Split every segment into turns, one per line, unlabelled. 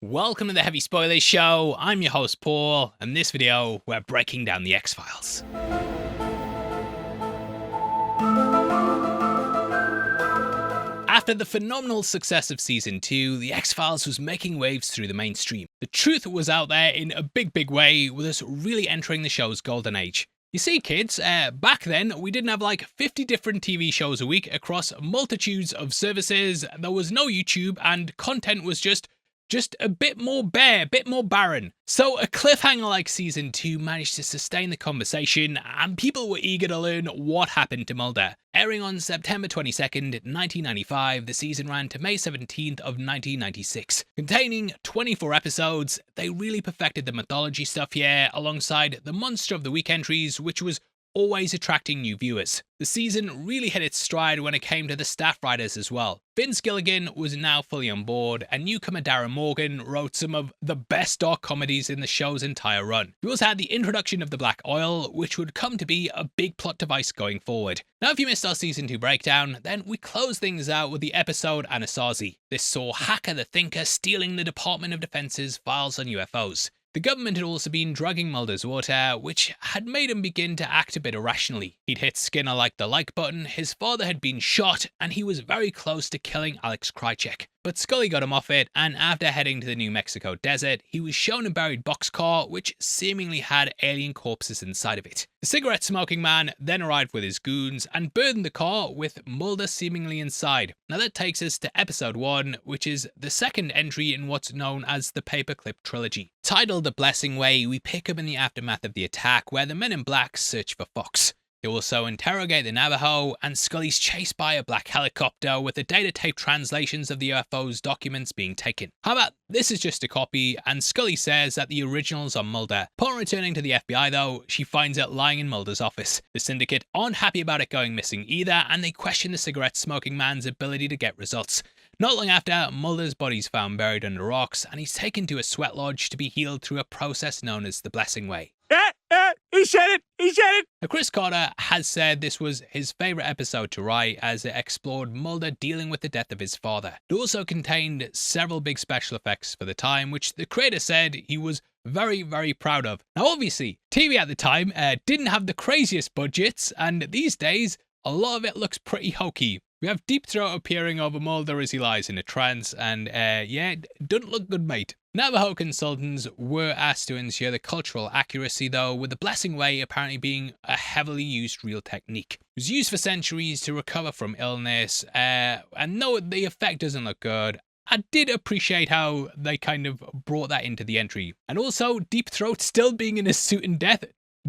Welcome to the Heavy Spoilers Show. I'm your host Paul, and in this video we're breaking down the X-Files. After the phenomenal success of Season 2, the X-Files was making waves through the mainstream. The truth was out there in a big way, with us really entering the show's golden age. You see kids, back then we didn't have like 50 different TV shows a week across multitudes of services, there was no YouTube, and content was just a bit more bare, a bit more barren. So a cliffhanger like Season 2 managed to sustain the conversation, and people were eager to learn what happened to Mulder. Airing on September 22nd, 1995, the season ran to May 17th of 1996. Containing 24 episodes, they really perfected the mythology stuff here, alongside the Monster of the Week entries, which was always attracting new viewers. The season really hit its stride when it came to the staff writers as well. Vince Gilligan was now fully on board, and newcomer Darren Morgan wrote some of the best dark comedies in the show's entire run. We also had the introduction of the black oil, which would come to be a big plot device going forward. Now if you missed our Season 2 breakdown, then we closed things out with the episode Anasazi. This saw Hacker the Thinker stealing the Department of Defense's files on UFOs. The government had also been drugging Mulder's water, which had made him begin to act a bit irrationally. He'd hit Skinner like the like button, his father had been shot, and he was very close to killing Alex Krycek. But Scully got him off it, and after heading to the New Mexico desert, he was shown a buried boxcar which seemingly had alien corpses inside of it. The cigarette-smoking man then arrived with his goons and burdened the car with Mulder seemingly inside. Now that takes us to episode 1, which is the second entry in what's known as the Paperclip Trilogy. Titled The Blessing Way, we pick up in the aftermath of the attack where the Men in Black search for Fox. They also interrogate the Navajo, and Scully's chased by a black helicopter with the data tape translations of the UFO's documents being taken. However, this is just a copy, and Scully says that the originals are Mulder. Upon returning to the FBI though, she finds it lying in Mulder's office. The Syndicate aren't happy about it going missing either, and they question the cigarette-smoking man's ability to get results. Not long after, Mulder's body's found buried under rocks, and he's taken to a sweat lodge to be healed through a process known as the Blessing Way.
He said it!
Now, Chris Carter has said this was his favourite episode to write, as it explored Mulder dealing with the death of his father. It also contained several big special effects for the time, which the creator said he was very proud of. Now obviously, TV at the time didn't have the craziest budgets, and these days, a lot of it looks pretty hokey. We have Deep Throat appearing over Mulder as he lies in a trance, and yeah, it doesn't look good, mate. Navajo consultants were asked to ensure the cultural accuracy though, with the Blessing Way apparently being a heavily used real technique. It was used for centuries to recover from illness, and though the effect doesn't look good, I did appreciate how they kind of brought that into the entry. And also, Deep Throat still being in a suit and death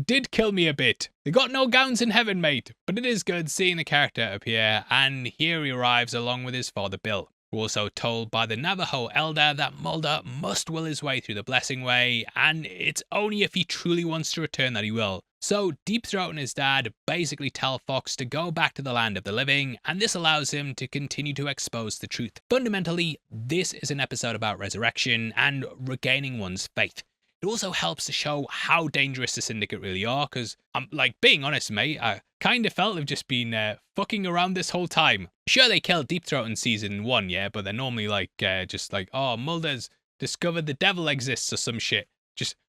did kill me a bit. They got no gowns in heaven, mate, but it is good seeing the character appear, and here he arrives along with his father Bill. We're also told by the Navajo elder that Mulder must will his way through the Blessing Way, and it's only if he truly wants to return that he will. So Deep Throat and his dad basically tell Fox to go back to the land of the living, and this allows him to continue to expose the truth. Fundamentally, this is an episode about resurrection and regaining one's faith. It also helps to show how dangerous the Syndicate really are, because I'm like, being honest mate, I kind of felt they've just been fucking around this whole time. Sure, they killed Deep Throat in Season 1, yeah, but they're normally like, just like, oh, Mulder's discovered the devil exists or some shit.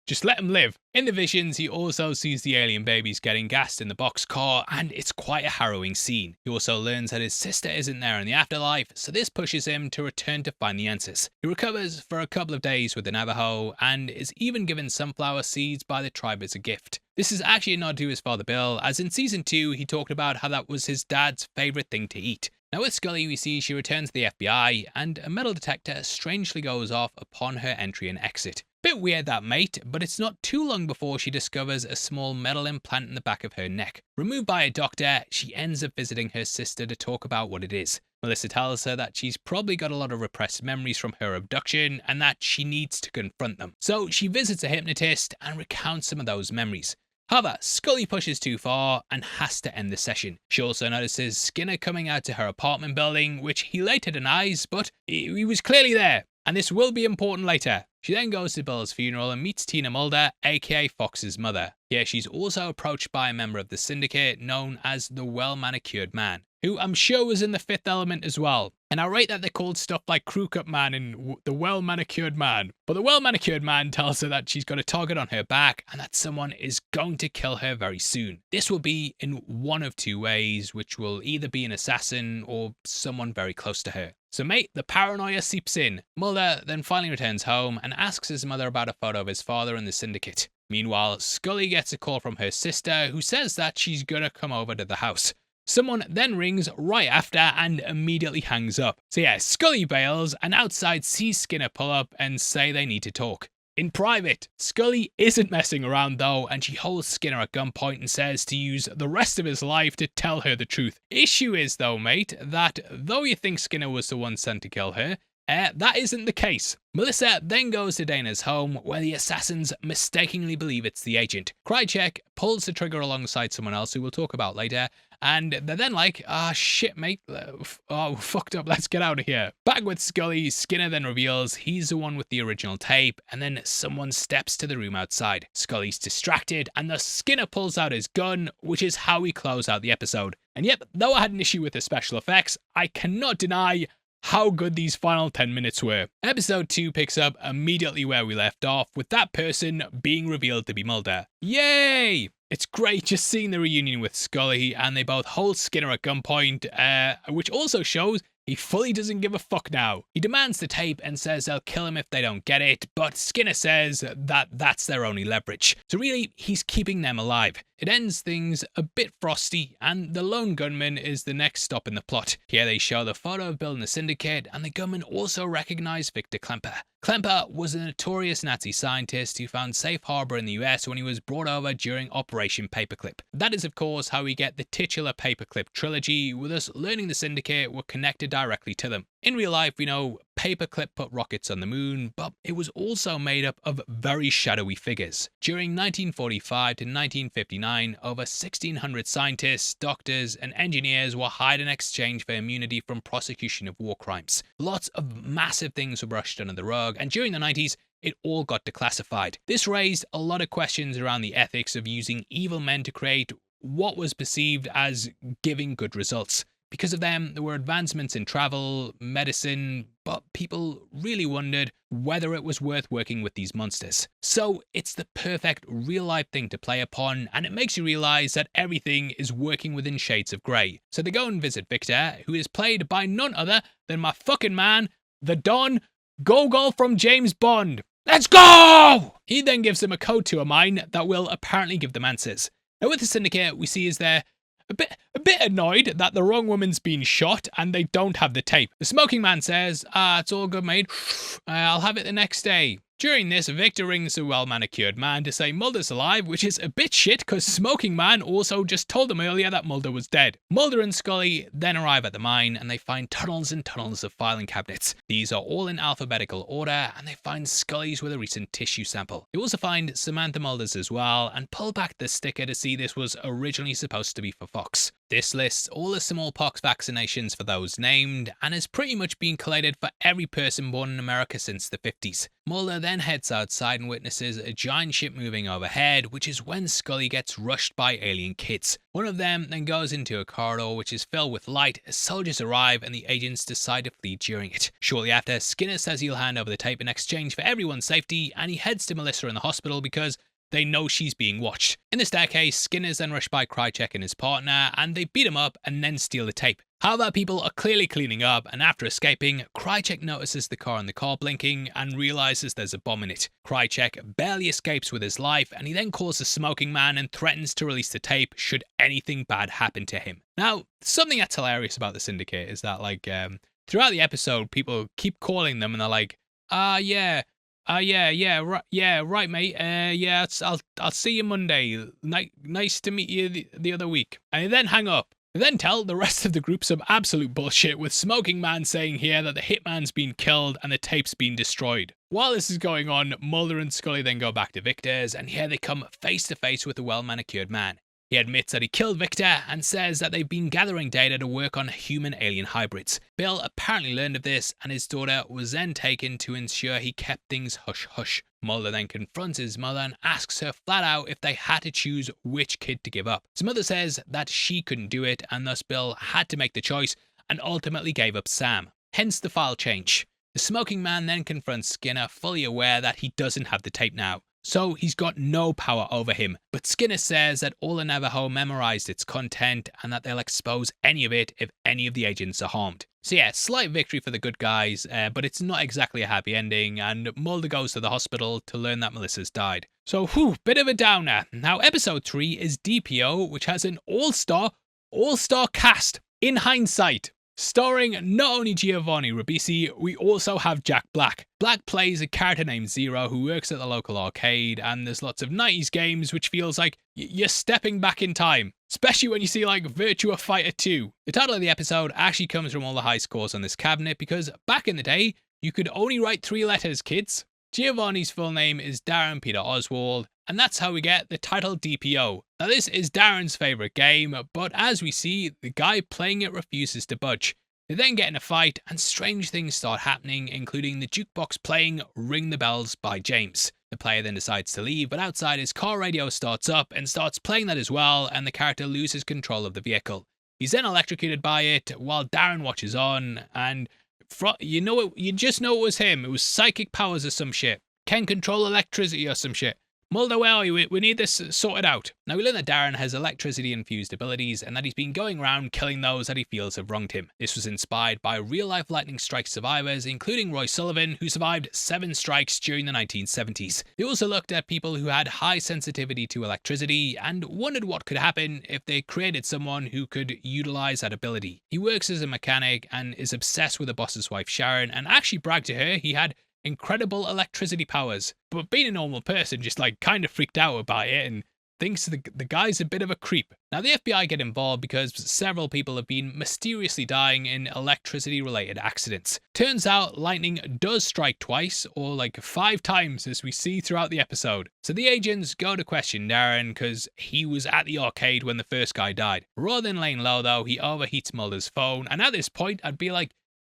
Just let him live. In the visions, he also sees the alien babies getting gassed in the boxcar, and it's quite a harrowing scene. He also learns that his sister isn't there in the afterlife, so this pushes him to return to find the answers. He recovers for a couple of days with the Navajo, and is even given sunflower seeds by the tribe as a gift. This is actually a nod to his father Bill, as in Season 2 he talked about how that was his dad's favourite thing to eat. Now with Scully we see she returns to the FBI, and a metal detector strangely goes off upon her entry and exit. Bit weird that, mate, but it's not too long before she discovers a small metal implant in the back of her neck. Removed by a doctor, she ends up visiting her sister to talk about what it is. Melissa tells her that she's probably got a lot of repressed memories from her abduction and that she needs to confront them. So she visits a hypnotist and recounts some of those memories. However, Scully pushes too far and has to end the session. She also notices Skinner coming out to her apartment building, which he later denies, but he was clearly there, and this will be important later. She then goes to Bill's funeral and meets Tina Mulder, aka Fox's mother. Here she's also approached by a member of the Syndicate known as the Well-Manicured Man. who I'm sure was in The Fifth Element as well. And I rate that they called stuff like Crew Cut Man and the Well-Manicured Man. But the Well-Manicured Man tells her that she's got a target on her back and that someone is going to kill her very soon. This will be in one of two ways, which will either be an assassin or someone very close to her. So mate, the paranoia seeps in. Mulder then finally returns home and asks his mother about a photo of his father and the syndicate. Meanwhile, Scully gets a call from her sister who says that she's gonna come over to the house. Someone then rings right after and immediately hangs up. So yeah, Scully bails and outside sees Skinner pull up and say they need to talk. In private, Scully isn't messing around though, and she holds Skinner at gunpoint and says to use the rest of his life to tell her the truth. Issue is though, mate, that though you think Skinner was the one sent to kill her, that isn't the case. Melissa then goes to Dana's home, where the assassins mistakenly believe it's the agent. Krycek pulls the trigger alongside someone else who we'll talk about later, and they're then like, shit mate, oh fucked up, let's get out of here. Back with Scully, Skinner then reveals he's the one with the original tape, and then someone steps to the room outside. Scully's distracted, and thus Skinner pulls out his gun, which is how we close out the episode. And yep, though I had an issue with the special effects, I cannot deny how good these final 10 minutes were. Episode 2 picks up immediately where we left off, with that person being revealed to be Mulder. Yay! It's great just seeing the reunion with Scully, and they both hold Skinner at gunpoint, which also shows he fully doesn't give a fuck now. He demands the tape and says they'll kill him if they don't get it, but Skinner says that that's their only leverage. So really, he's keeping them alive. It ends things a bit frosty, and the lone gunman is the next stop in the plot. Here they show the photo of building the syndicate, and the gunman also recognized Victor Klemper. Klemper was a notorious Nazi scientist who found safe harbor in the US when he was brought over during Operation Paperclip. That is of course how we get the titular Paperclip trilogy, with us learning the syndicate were connected directly to them. In real life, we know Paperclip put rockets on the moon, but it was also made up of very shadowy figures. During 1945 to 1959, over 1,600 scientists, doctors, and engineers were hired in exchange for immunity from prosecution of war crimes. Lots of massive things were brushed under the rug, and during the 90s, it all got declassified. This raised a lot of questions around the ethics of using evil men to create what was perceived as giving good results. Because of them, there were advancements in travel, medicine, but people really wondered whether it was worth working with these monsters. So it's the perfect real-life thing to play upon, and it makes you realize that everything is working within shades of grey. So they go and visit Victor, who is played by none other than my fucking man, the Don Gogol from James Bond. Let's go! He then gives them a code to a mine that will apparently give them answers. Now with the syndicate, we see is there a bit annoyed that the wrong woman's been shot and they don't have the tape. The smoking man says, it's all good mate, I'll have it the next day. During this, Victor rings the well-manicured man to say Mulder's alive, which is a bit shit because Smoking Man also just told them earlier that Mulder was dead. Mulder and Scully then arrive at the mine and they find tunnels and tunnels of filing cabinets. These are all in alphabetical order, and they find Scully's with a recent tissue sample. They also find Samantha Mulder's as well and pull back the sticker to see this was originally supposed to be for Fox. This lists all the smallpox vaccinations for those named and has pretty much been collated for every person born in America since the 50s. Mulder then heads outside and witnesses a giant ship moving overhead, which is when Scully gets rushed by alien kids. One of them then goes into a corridor which is filled with light as soldiers arrive and the agents decide to flee during it. Shortly after, Skinner says he'll hand over the tape in exchange for everyone's safety, and he heads to Melissa in the hospital because they know she's being watched. In the staircase, Skinner's then rushed by Krycek and his partner, and they beat him up and then steal the tape. However, people are clearly cleaning up, and after escaping, Krycek notices the car in the car blinking and realizes there's a bomb in it. Krycek barely escapes with his life, and he then calls the smoking man and threatens to release the tape should anything bad happen to him. Now, something that's hilarious about the syndicate is that, throughout the episode, people keep calling them and they're like, right, mate. I'll see you Monday. Nice to meet you the other week. And they then hang up. They then tell the rest of the group some absolute bullshit, with Smoking Man saying here that the hitman's been killed and the tape's been destroyed. While this is going on, Mulder and Scully then go back to Victor's, and here they come face to face with the well-manicured man. He admits that he killed Victor and says that they've been gathering data to work on human-alien hybrids. Bill apparently learned of this, and his daughter was then taken to ensure he kept things hush-hush. Mulder then confronts his mother and asks her flat out if they had to choose which kid to give up. His mother says that she couldn't do it, and thus Bill had to make the choice and ultimately gave up Sam. Hence the file change. The smoking man then confronts Skinner, fully aware that he doesn't have the tape now, so he's got no power over him. But Skinner says that all the Navajo memorized its content and that they'll expose any of it if any of the agents are harmed. So yeah, slight victory for the good guys, but it's not exactly a happy ending, and Mulder goes to the hospital to learn that Melissa's died. So bit of a downer. Now episode 3 is DPO, which has an all-star cast. In hindsight, starring not only Giovanni Ribisi, we also have Jack Black. Black plays a character named Zero who works at the local arcade, and there's lots of 90s games which feels like you're stepping back in time, especially when you see like Virtua Fighter 2. The title of the episode actually comes from all the high scores on this cabinet because back in the day, you could only write 3 letters, kids. Giovanni's full name is Darren Peter Oswald, and that's how we get the title DPO. Now this is Darren's favourite game, but as we see, the guy playing it refuses to budge. They then get in a fight, and strange things start happening, including the jukebox playing Ring the Bells by James. The player then decides to leave, but outside his car radio starts up and starts playing that as well, and the character loses control of the vehicle. He's then electrocuted by it while Darren watches on, and you just know it was him. It was psychic powers or some shit. Can control electricity or some shit. Mulder, where are you? We need this sorted out. Now we learn that Darren has electricity-infused abilities and that he's been going around killing those that he feels have wronged him. This was inspired by real-life lightning strike survivors, including Roy Sullivan, who survived 7 strikes during the 1970s. They also looked at people who had high sensitivity to electricity and wondered what could happen if they created someone who could utilize that ability. He works as a mechanic and is obsessed with the boss's wife Sharon, and actually bragged to her he had incredible electricity powers, but being a normal person just like kind of freaked out about it and thinks the guy's a bit of a creep. Now the FBI get involved because several people have been mysteriously dying in electricity related accidents. Turns out lightning does strike twice, or like 5 times, as we see throughout the episode. So the agents go to question Darren because he was at the arcade when the first guy died. Rather than laying low though, he overheats Mulder's phone, and at this point I'd be like,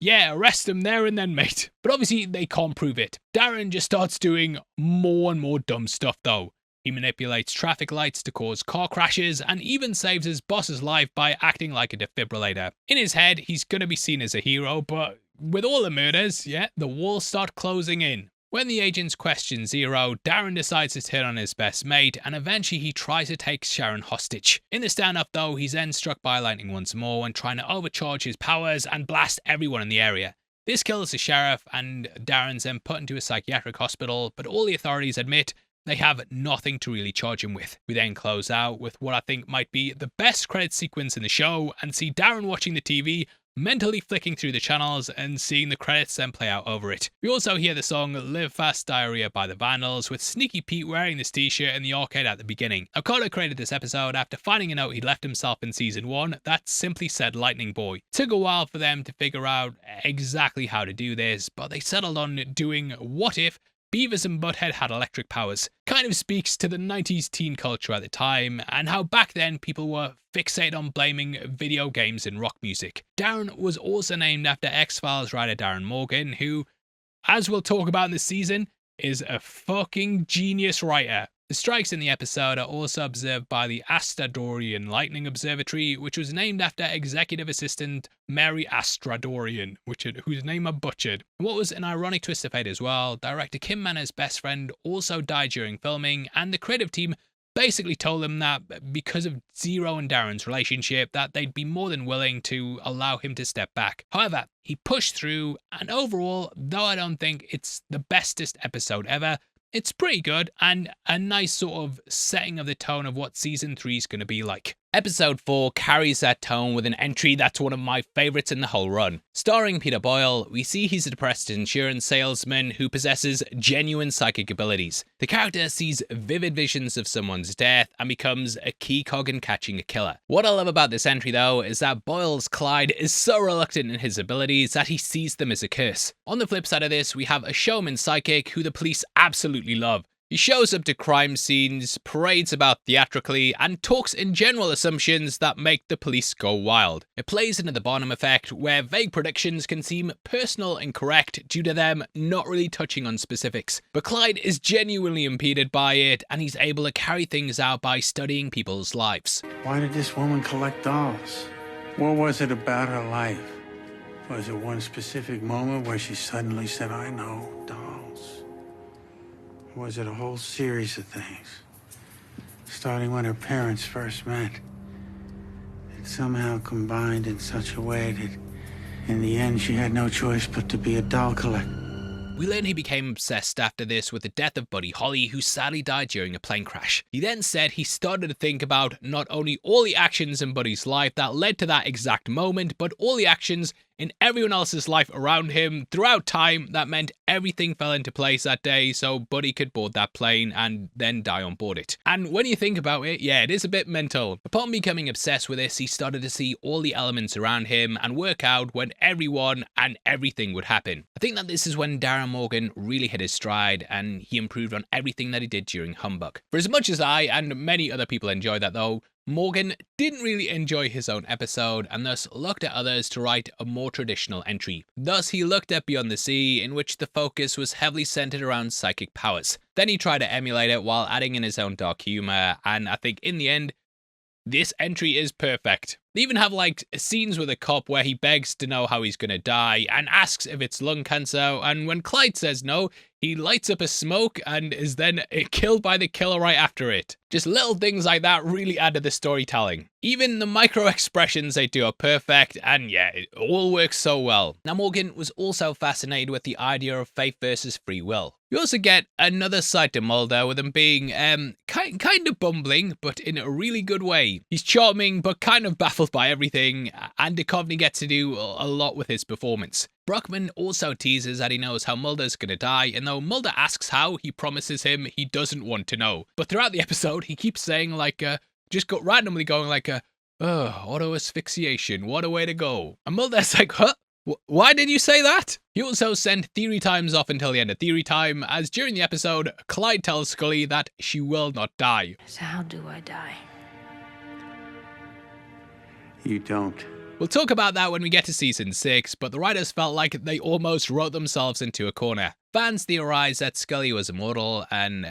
yeah, arrest him there and then, mate. But obviously they can't prove it. Darren just starts doing more and more dumb stuff though. He manipulates traffic lights to cause car crashes and even saves his boss's life by acting like a defibrillator. In his head, he's gonna be seen as a hero, but with all the murders, the walls start closing in. When the agents question Zero, Darren decides to turn on his best mate, and eventually he tries to take Sharon hostage. In the standoff though, he's then struck by lightning once more when trying to overcharge his powers and blast everyone in the area. This kills the sheriff, and Darren's then put into a psychiatric hospital, but all the authorities admit they have nothing to really charge him with. We then close out with what I think might be the best credit sequence in the show, and see Darren watching the TV, mentally flicking through the channels and seeing the credits then play out over it. We also hear the song Live Fast Diarrhea by the Vandals, with Sneaky Pete wearing this t-shirt in the arcade at the beginning. Now Carter created this episode after finding a note he'd left himself in season 1 that simply said Lightning Boy. It took a while for them to figure out exactly how to do this, but they settled on doing what if Beavis and Butthead had electric powers. Kind of speaks to the 90s teen culture at the time, and how back then people were fixated on blaming video games and rock music. Darren was also named after X-Files writer Darren Morgan, who, as we'll talk about in this season, is a fucking genius writer. The strikes in the episode are also observed by the Astradorian Lightning Observatory, which was named after Executive Assistant Mary Astradorian, whose name I butchered. And what was an ironic twist of fate as well, director Kim Manner's best friend also died during filming, and the creative team basically told them that because of Zero and Darren's relationship, that they'd be more than willing to allow him to step back. However, he pushed through, and overall, though I don't think it's the bestest episode ever, it's pretty good and a nice sort of setting of the tone of what season 3 is going to be like. Episode 4 carries that tone with an entry that's one of my favourites in the whole run. Starring Peter Boyle, we see he's a depressed insurance salesman who possesses genuine psychic abilities. The character sees vivid visions of someone's death and becomes a key cog in catching a killer. What I love about this entry though is that Boyle's Clyde is so reluctant in his abilities that he sees them as a curse. On the flip side of this, we have a showman psychic who the police absolutely love. He shows up to crime scenes, parades about theatrically, and talks in general assumptions that make the police go wild. It plays into the Barnum effect, where vague predictions can seem personal and correct due to them not really touching on specifics. But Clyde is genuinely impeded by it, and he's able to carry things out by studying people's lives.
Why did this woman collect dolls? What was it about her life? Was it one specific moment where she suddenly said, I know, dolls? Or was it a whole series of things? Starting when her parents first met. It somehow combined in such a way that in the end she had no choice but to be a doll collector.
We learn he became obsessed after this with the death of Buddy Holly, who sadly died during a plane crash. He then said he started to think about not only all the actions in Buddy's life that led to that exact moment, but all the actions in everyone else's life around him throughout time that meant everything fell into place that day so Buddy could board that plane and then die on board it. And when you think about it, yeah, it is a bit mental. Upon becoming obsessed with this, he started to see all the elements around him and work out when everyone and everything would happen. I think that this is when Darren Morgan really hit his stride and he improved on everything that he did during Humbug. For as much as I and many other people enjoyed that though, Morgan didn't really enjoy his own episode and thus looked at others to write a more traditional entry. Thus, he looked at Beyond the Sea, in which the focus was heavily centered around psychic powers. Then he tried to emulate it while adding in his own dark humor, and I think in the end, this entry is perfect. They even have like scenes with a cop where he begs to know how he's gonna die and asks if it's lung cancer, and when Clyde says no, he lights up a smoke and is then killed by the killer right after it. Just little things like that really add to the storytelling. Even the micro expressions they do are perfect, and yeah, it all works so well. Now Morgan was also fascinated with the idea of faith versus free will. You also get another side to Mulder with him being kind of bumbling, but in a really good way. He's charming, but kind of baffled by everything, and Duchovny gets to do a lot with his performance. Bruckman also teases that he knows how Mulder's gonna die, and though Mulder asks how, he promises him he doesn't want to know. But throughout the episode, he keeps saying randomly going auto asphyxiation, what a way to go. And Mulder's like, huh? Why did you say that? He also sent Theory Times off until the end of Theory Time, as during the episode, Clyde tells Scully that she will not die.
So how do I die?
You don't.
We'll talk about that when we get to season 6, but the writers felt like they almost wrote themselves into a corner. Fans theorized that Scully was immortal, and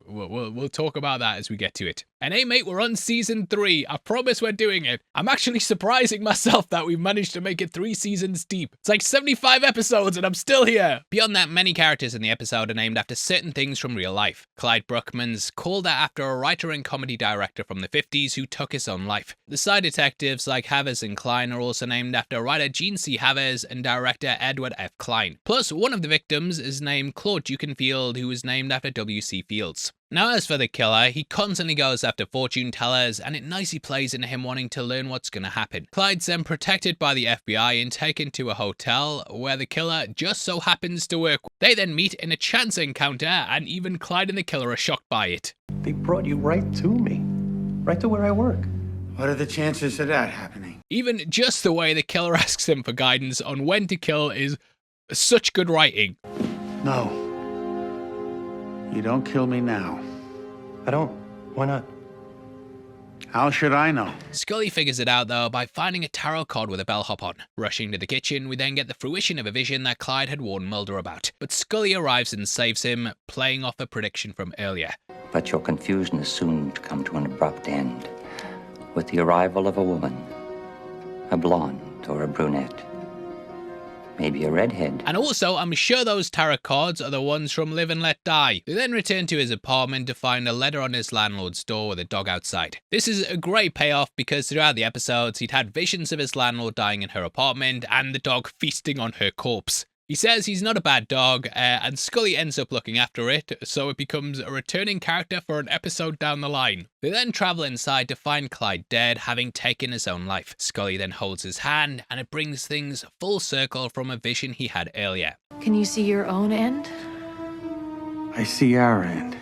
we'll talk about that as we get to it. And hey mate, we're on season 3. I promise we're doing it. I'm actually surprising myself that we've managed to make it 3 seasons deep. It's like 75 episodes and I'm still here. Beyond that, many characters in the episode are named after certain things from real life. Clyde Bruckman's called that after a writer and comedy director from the 50s who took his own life. The side detectives like Havers and Klein are also named after writer Gene C. Havers and director Edward F. Klein. Plus, one of the victims is named Claude Dukenfield, who was named after W.C. Fields. Now as for the killer, he constantly goes after fortune tellers, and it nicely plays into him wanting to learn what's going to happen. Clyde's then protected by the FBI and taken to a hotel where the killer just so happens to work. They then meet in a chance encounter, and even Clyde and the killer are shocked by it.
They brought you right to me, right to where I work.
What are the chances of that happening?
Even just the way the killer asks him for guidance on when to kill is such good writing.
No. You don't kill me now.
I don't. Why not?
How should I know?
Scully figures it out though by finding a tarot card with a bellhop on. Rushing to the kitchen, we then get the fruition of a vision that Clyde had warned Mulder about. But Scully arrives and saves him, playing off a prediction from earlier.
But your confusion is soon to come to an abrupt end with the arrival of a woman, a blonde or a brunette. Maybe a redhead.
And also, I'm sure those tarot cards are the ones from Live and Let Die. They then return to his apartment to find a letter on his landlord's door with a dog outside. This is a great payoff because throughout the episodes, he'd had visions of his landlord dying in her apartment and the dog feasting on her corpse. He says he's not a bad dog, and Scully ends up looking after it, so it becomes a returning character for an episode down the line. They then travel inside to find Clyde dead, having taken his own life. Scully then holds his hand, and it brings things full circle from a vision he had earlier.
Can you see your own end?
I see our end.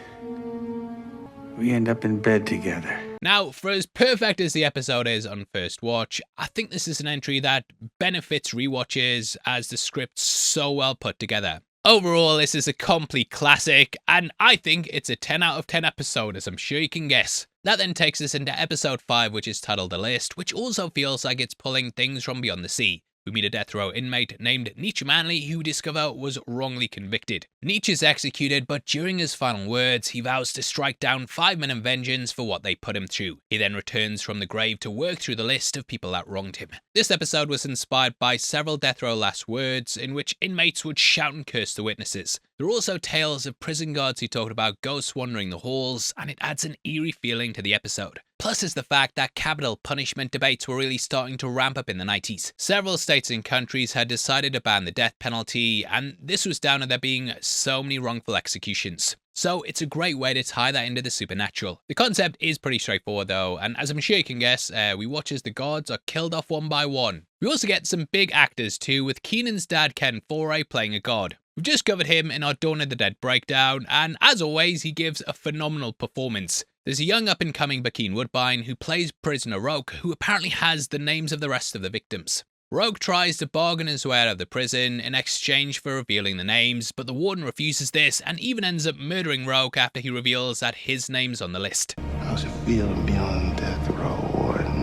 We end up in bed together.
Now, for as perfect as the episode is on first watch, I think this is an entry that benefits rewatches as the script's so well put together. Overall, this is a complete classic, and I think it's a 10 out of 10 episode, as I'm sure you can guess. That then takes us into episode 5, which is titled The List, which also feels like it's pulling things from beyond the sea. We meet a death row inmate named Nietzsche Manley, who we discover was wrongly convicted. Nietzsche is executed, but during his final words, he vows to strike down 5 men in vengeance for what they put him through. He then returns from the grave to work through the list of people that wronged him. This episode was inspired by several death row last words, in which inmates would shout and curse the witnesses. There are also tales of prison guards who talked about ghosts wandering the halls, and it adds an eerie feeling to the episode. Plus is the fact that capital punishment debates were really starting to ramp up in the 90s. Several states and countries had decided to ban the death penalty, and this was down to there being so many wrongful executions. So it's a great way to tie that into the supernatural. The concept is pretty straightforward though, and as I'm sure you can guess, we watch as the gods are killed off one by one. We also get some big actors too, with Keenan's dad Ken Foray playing a god. We've just covered him in our Dawn of the Dead breakdown, and as always, he gives a phenomenal performance. There's a young up-and-coming Bakeen Woodbine who plays prisoner Roke, who apparently has the names of the rest of the victims. Roke tries to bargain his way out of the prison in exchange for revealing the names, but the warden refuses this and even ends up murdering Roke after he reveals that his name's on the list.
How's it feeling beyond death row, Warden?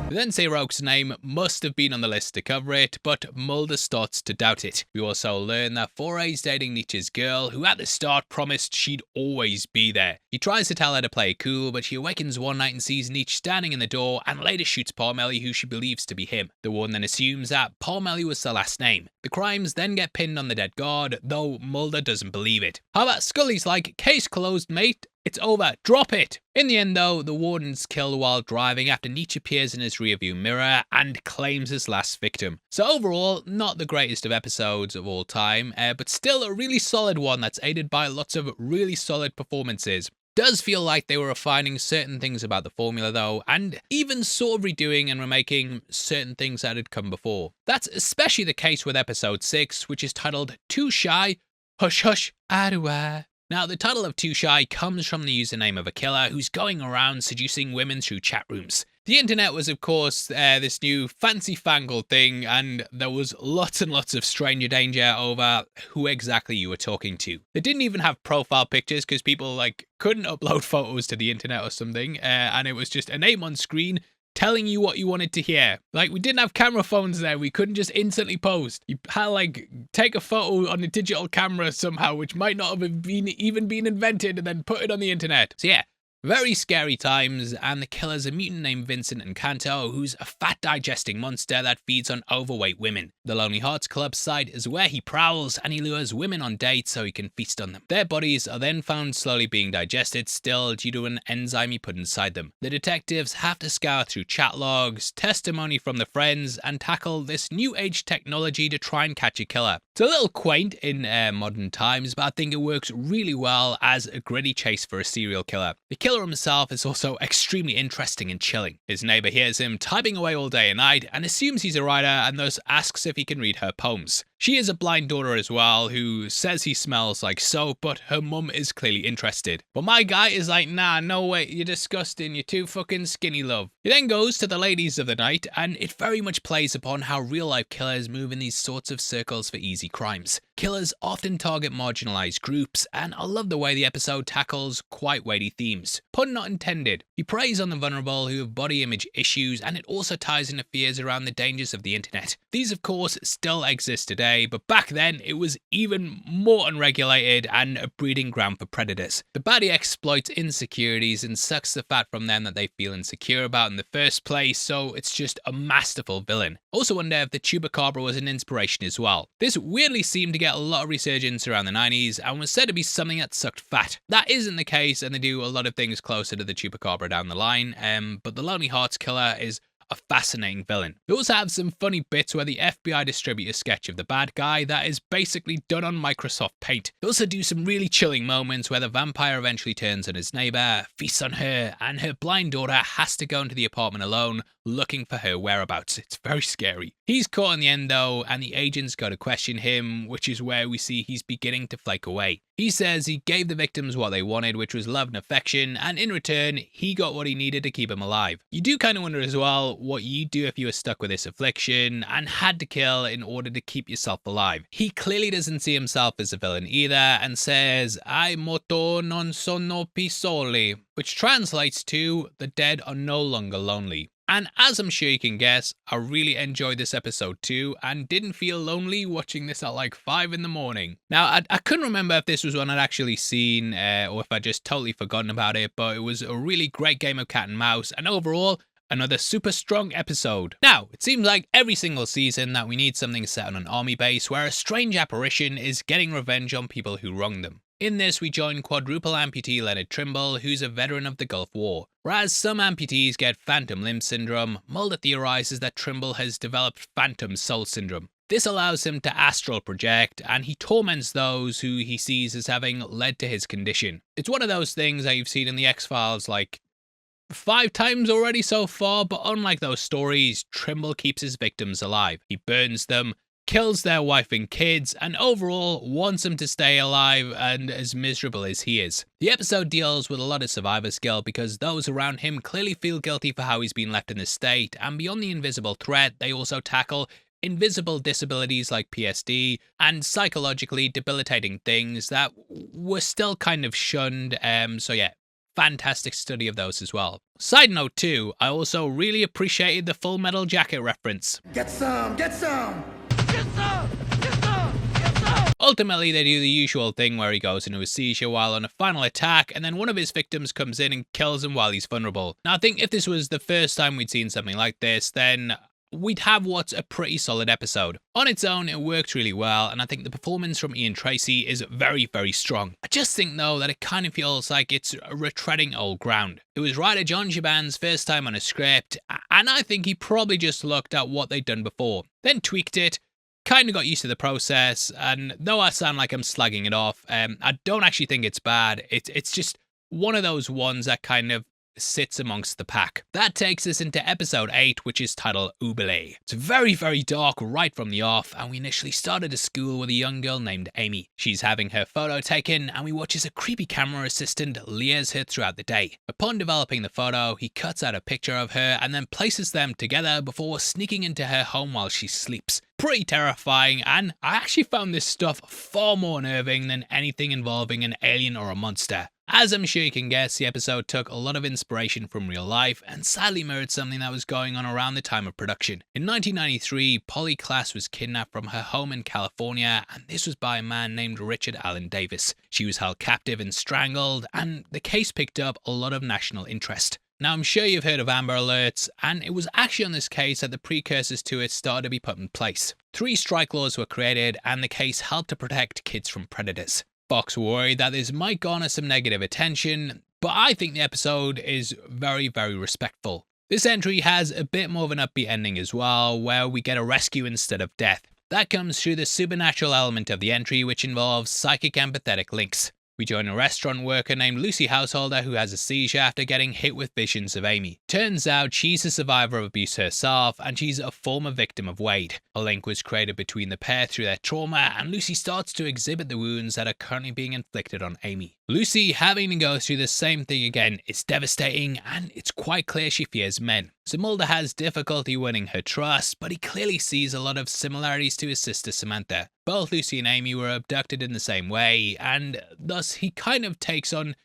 We then say Roke's name must have been on the list to cover it, but Mulder starts to doubt it. We also learn that Foray's dating Nietzsche's girl, who at the start promised she'd always be there. He tries to tell her to play it cool, but she awakens one night and sees Nietzsche standing in the door and later shoots Parmelli, who she believes to be him. The warden then assumes that Parmelli was the last name. The crimes then get pinned on the dead guard, though Mulder doesn't believe it. However, Scully's like, "Case closed, mate. It's over. Drop it." In the end, though, the warden's killed while driving after Nietzsche appears in his rearview mirror and claims his last victim. So overall, not the greatest of episodes of all time, but still a really solid one that's aided by lots of really solid performances. Does feel like they were refining certain things about the formula though, and even sort of redoing and remaking certain things that had come before. That's especially the case with episode 6, which is titled Too Shy, Hush Hush, I. Now, the title of Too Shy comes from the username of a killer who's going around seducing women through chat rooms. The internet was, of course, this new fancy-fangled thing, and there was lots and lots of stranger danger over who exactly you were talking to. They didn't even have profile pictures because people, couldn't upload photos to the internet or something, and it was just a name on screen telling you what you wanted to hear. We didn't have camera phones there. We couldn't just instantly post. You had to, take a photo on a digital camera somehow, which might not have even been invented, and then put it on the internet. So yeah, very scary times, and the killer's a mutant named Vincent Encanto, who's a fat digesting monster that feeds on overweight women. The Lonely Hearts Club site is where he prowls, and he lures women on dates so he can feast on them. Their bodies are then found slowly being digested still due to an enzyme he put inside them. The detectives have to scour through chat logs, testimony from the friends, and tackle this new age technology to try and catch a killer. It's a little quaint in modern times, but I think it works really well as a gritty chase for a serial killer. The killer himself is also extremely interesting and chilling. His neighbor hears him typing away all day and night and assumes he's a writer and thus asks if he can read her poems. She is a blind daughter as well, who says he smells like soap, but her mum is clearly interested. But my guy is like, nah, no way, you're disgusting, you're too fucking skinny, love. He then goes to the ladies of the night, and it very much plays upon how real-life killers move in these sorts of circles for easy crimes. Killers often target marginalized groups, and I love the way the episode tackles quite weighty themes. Pun not intended. He preys on the vulnerable who have body image issues, and it also ties into fears around the dangers of the internet. These, of course, still exist today, but back then it was even more unregulated and a breeding ground for predators. The baddie exploits insecurities and sucks the fat from them that they feel insecure about in the first place, so it's just a masterful villain. Also wonder if the Chupacabra was an inspiration as well. This weirdly seemed to get a lot of resurgence around the 90s and was said to be something that sucked fat. That isn't the case, and they do a lot of things closer to the Chupacabra down the line, but the Lonely Hearts Killer is a fascinating villain. We also have some funny bits where the FBI distribute a sketch of the bad guy that is basically done on Microsoft Paint. They also do some really chilling moments where the vampire eventually turns on his neighbor, feasts on her, and her blind daughter has to go into the apartment alone looking for her whereabouts. It's very scary. He's caught in the end though, and the agents go to question him, which is where we see he's beginning to flake away. He says he gave the victims what they wanted, which was love and affection, and in return, he got what he needed to keep them alive. You do kind of wonder as well what you'd do if you were stuck with this affliction and had to kill in order to keep yourself alive. He clearly doesn't see himself as a villain either, and says, "I morto non sono più soli," which translates to, "the dead are no longer lonely." And as I'm sure you can guess, I really enjoyed this episode too, and didn't feel lonely watching this at like 5 in the morning. Now, I couldn't remember if this was one I'd actually seen, or if I'd just totally forgotten about it, but it was a really great game of cat and mouse, and overall, another super strong episode. Now, it seems like every single season that we need something set on an army base where a strange apparition is getting revenge on people who wronged them. In this, we join quadruple amputee Leonard Trimble, who's a veteran of the Gulf War. Whereas some amputees get phantom limb syndrome, Mulder theorizes that Trimble has developed phantom soul syndrome. This allows him to astral project, and he torments those who he sees as having led to his condition. It's one of those things that you've seen in the X-Files like 5 times already so far, but unlike those stories, Trimble keeps his victims alive. He burns them, kills their wife and kids, and overall wants them to stay alive and as miserable as he is. The episode deals with a lot of survivor's guilt because those around him clearly feel guilty for how he's been left in this state, and beyond the invisible threat, they also tackle invisible disabilities like PSD and psychologically debilitating things that were still kind of shunned, so yeah. Fantastic study of those as well. Side note too, I also really appreciated the Full Metal Jacket reference.
Get some! Get some!
Ultimately, they do the usual thing where he goes into a seizure while on a final attack, and then one of his victims comes in and kills him while he's vulnerable. Now, I think if this was the first time we'd seen something like this, then we'd have what's a pretty solid episode. On its own, it worked really well, and I think the performance from Ian Tracy is very, very strong. I just think, though, that it kind of feels like it's retreading old ground. It was writer John Shaban's first time on a script, and I think he probably just looked at what they'd done before, then tweaked it, kind of got used to the process, and though I sound like I'm slagging it off, I don't actually think it's bad. It's just one of those ones that kind of sits amongst the pack. That takes us into episode 8, which is titled Oublie. It's very, very dark right from the off, and we initially start at a school with a young girl named Amy. She's having her photo taken, and we watch as a creepy camera assistant leers her throughout the day. Upon developing the photo, he cuts out a picture of her and then places them together before sneaking into her home while she sleeps. Pretty terrifying, and I actually found this stuff far more unnerving than anything involving an alien or a monster. As I'm sure you can guess, the episode took a lot of inspiration from real life and sadly mirrored something that was going on around the time of production. In 1993, Polly Klaas was kidnapped from her home in California, and this was by a man named Richard Allen Davis. She was held captive and strangled, and the case picked up a lot of national interest. Now, I'm sure you've heard of Amber Alerts, and it was actually on this case that the precursors to it started to be put in place. 3 strike laws were created, and the case helped to protect kids from predators. Fox were worried that this might garner some negative attention, but I think the episode is very, very respectful. This entry has a bit more of an upbeat ending as well, where we get a rescue instead of death. That comes through the supernatural element of the entry, which involves psychic empathetic links. We join a restaurant worker named Lucy Householder who has a seizure after getting hit with visions of Amy. Turns out she's a survivor of abuse herself, and she's a former victim of Wade. A link was created between the pair through their trauma, and Lucy starts to exhibit the wounds that are currently being inflicted on Amy. Lucy having to go through the same thing again is devastating, and it's quite clear she fears men. So Mulder has difficulty winning her trust, but he clearly sees a lot of similarities to his sister Samantha. Both Lucy and Amy were abducted in the same way, and thus he kind of takes on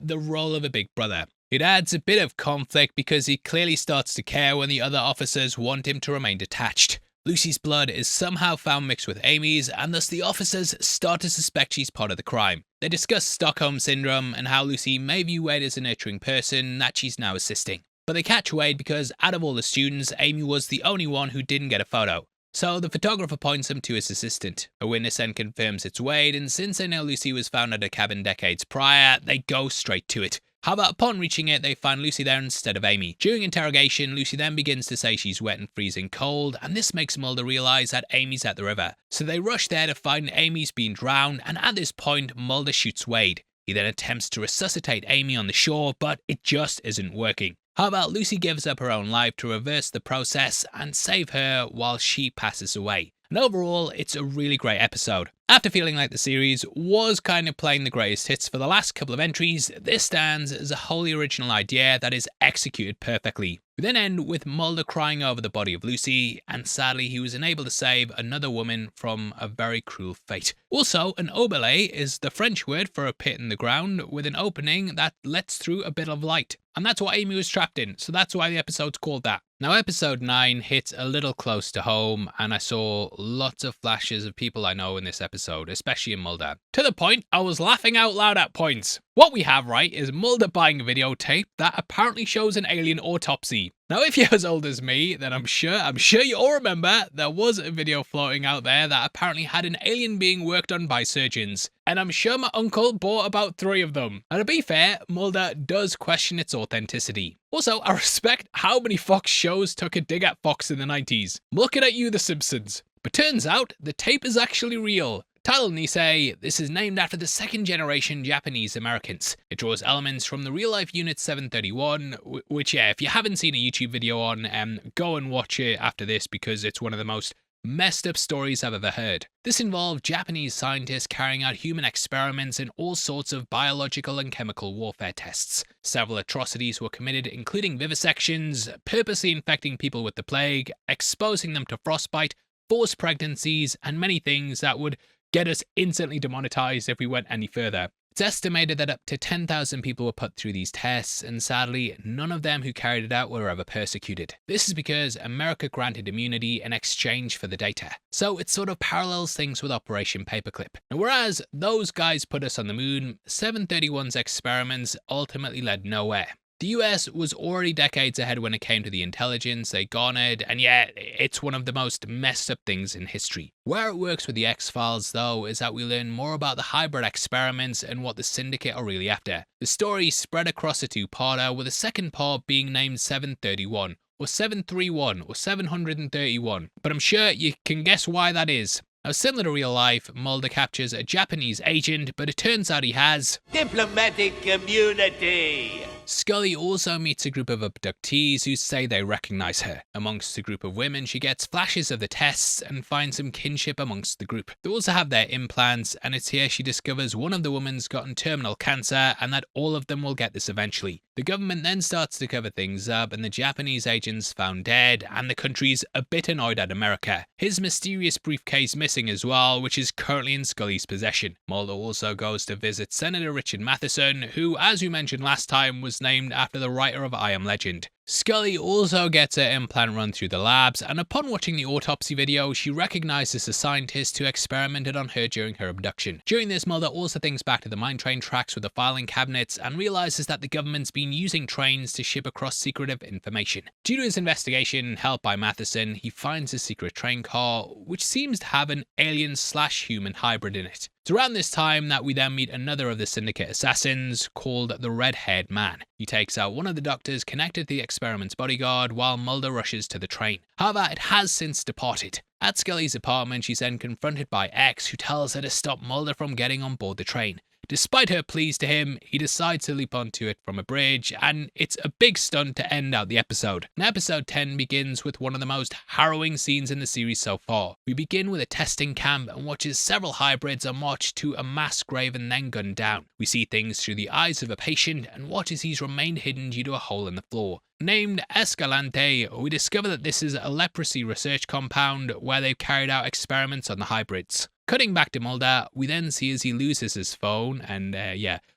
the role of a big brother. It adds a bit of conflict because he clearly starts to care when the other officers want him to remain detached. Lucy's blood is somehow found mixed with Amy's, and thus the officers start to suspect she's part of the crime. They discuss Stockholm Syndrome and how Lucy may view Wade as a nurturing person that she's now assisting. But they catch Wade because out of all the students, Amy was the only one who didn't get a photo. So the photographer points him to his assistant. A witness then confirms it's Wade, and since they know Lucy was found at a cabin decades prior, they go straight to it. However, upon reaching it, they find Lucy there instead of Amy. During interrogation, Lucy then begins to say she's wet and freezing cold, and this makes Mulder realise that Amy's at the river. So they rush there to find Amy's been drowned, and at this point, Mulder shoots Wade. He then attempts to resuscitate Amy on the shore, but it just isn't working. However, Lucy gives up her own life to reverse the process and save her while she passes away. And overall, it's a really great episode. After feeling like the series was kind of playing the greatest hits for the last couple of entries, this stands as a wholly original idea that is executed perfectly. We then end with Mulder crying over the body of Lucy, and sadly he was unable to save another woman from a very cruel fate. Also, an oublie is the French word for a pit in the ground with an opening that lets through a bit of light. And that's what Amy was trapped in, so that's why the episode's called that. Now, episode 9 hits a little close to home, and I saw lots of flashes of people I know in this episode, especially in Mulder. To the point, I was laughing out loud at points. What we have, right, is Mulder buying a videotape that apparently shows an alien autopsy. Now, if you're as old as me, then I'm sure you all remember there was a video floating out there that apparently had an alien being worked on by surgeons. And I'm sure my uncle bought about 3 of them. And to be fair, Mulder does question its authenticity. Also, I respect how many Fox shows took a dig at Fox in the 90s. I'm looking at you, The Simpsons. But turns out, the tape is actually real. Title Nisei, this is named after the second generation Japanese Americans. It draws elements from the real life Unit 731, which, yeah, if you haven't seen a YouTube video on, go and watch it after this because it's one of the most messed up stories I've ever heard. This involved Japanese scientists carrying out human experiments in all sorts of biological and chemical warfare tests. Several atrocities were committed, including vivisections, purposely infecting people with the plague, exposing them to frostbite, forced pregnancies, and many things that would get us instantly demonetized if we went any further. It's estimated that up to 10,000 people were put through these tests, and sadly, none of them who carried it out were ever persecuted. This is because America granted immunity in exchange for the data. So it sort of parallels things with Operation Paperclip. Now, whereas those guys put us on the moon, 731's experiments ultimately led nowhere. The US was already decades ahead when it came to the intelligence they garnered, and yet it's one of the most messed up things in history. Where it works with the X-Files, though, is that we learn more about the hybrid experiments and what the Syndicate are really after. The story spread across a 2-parter, with the second part being named 731, or 731, or 731, but I'm sure you can guess why that is. Now, similar to real life, Mulder captures a Japanese agent, but it turns out he has
Diplomatic immunity.
Scully also meets a group of abductees who say they recognize her. Amongst the group of women, she gets flashes of the tests and finds some kinship amongst the group. They also have their implants, and it's here she discovers one of the women's gotten terminal cancer and that all of them will get this eventually. The government then starts to cover things up, and the Japanese agent's found dead, and the country's a bit annoyed at America. His mysterious briefcase missing as well, which is currently in Scully's possession. Mulder also goes to visit Senator Richard Matheson, who, as we mentioned last time, was named after the writer of I Am Legend. Scully also gets her implant run through the labs, and upon watching the autopsy video, she recognizes the scientist who experimented on her during her abduction. During this, Mulder also thinks back to the mine train tracks with the filing cabinets and realizes that the government's been using trains to ship across secretive information. Due to his investigation, helped by Matheson, he finds a secret train car, which seems to have an alien/human hybrid in it. It's around this time that we then meet another of the Syndicate assassins, called the Red-Haired Man. He takes out one of the doctors connected to the experiment's bodyguard while Mulder rushes to the train. However, it has since departed. At Scully's apartment, she's then confronted by X, who tells her to stop Mulder from getting on board the train. Despite her pleas to him, he decides to leap onto it from a bridge, and it's a big stunt to end out the episode. And episode 10 begins with one of the most harrowing scenes in the series so far. We begin with a testing camp and watch as several hybrids are marched to a mass grave and then gunned down. We see things through the eyes of a patient and watch as he's remained hidden due to a hole in the floor. Named Escalante, we discover that this is a leprosy research compound where they've carried out experiments on the hybrids. Cutting back to Mulder, we then see as he loses his phone, and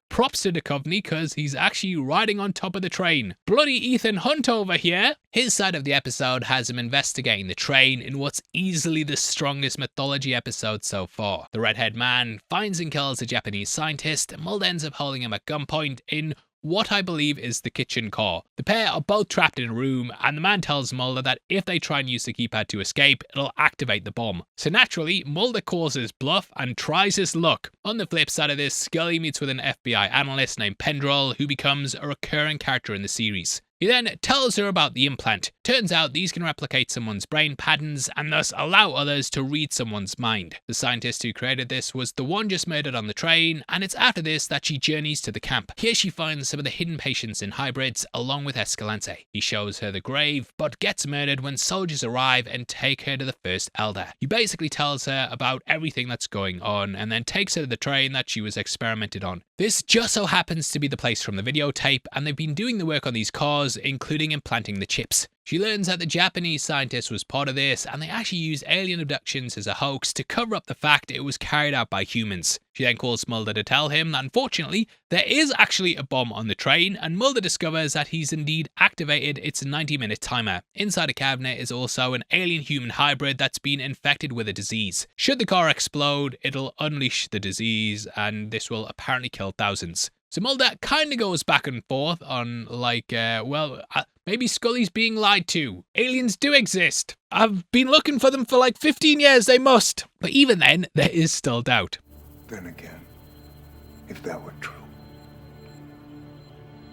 props to Duchovny because he's actually riding on top of the train. Bloody Ethan Hunt over here! His side of the episode has him investigating the train in what's easily the strongest mythology episode so far. The Red-Haired Man finds and kills a Japanese scientist, and Mulder ends up holding him at gunpoint in what I believe is the kitchen car. The pair are both trapped in a room, and the man tells Mulder that if they try and use the keypad to escape, it'll activate the bomb. So naturally, Mulder calls his bluff and tries his luck. On the flip side of this, Scully meets with an FBI analyst named Pendrell, who becomes a recurring character in the series. He then tells her about the implant. Turns out these can replicate someone's brain patterns and thus allow others to read someone's mind. The scientist who created this was the one just murdered on the train, and it's after this that she journeys to the camp. Here she finds some of the hidden patients in hybrids along with Escalante. He shows her the grave, but gets murdered when soldiers arrive and take her to the first elder. He basically tells her about everything that's going on and then takes her to the train that she was experimented on. This just so happens to be the place from the videotape, and they've been doing the work on these cars, including implanting the chips. She learns that the Japanese scientist was part of this, and they actually used alien abductions as a hoax to cover up the fact it was carried out by humans. She then calls Mulder to tell him that unfortunately there is actually a bomb on the train, and Mulder discovers that he's indeed activated its 90-minute timer. Inside a cabinet is also an alien-human hybrid that's been infected with a disease. Should the car explode, it'll unleash the disease, and this will apparently kill thousands. So Mulder kind of goes back and forth on maybe Scully's being lied to. Aliens do exist. I've been looking for them for like 15 years, they must. But even then, there is still doubt.
Then again, if that were true,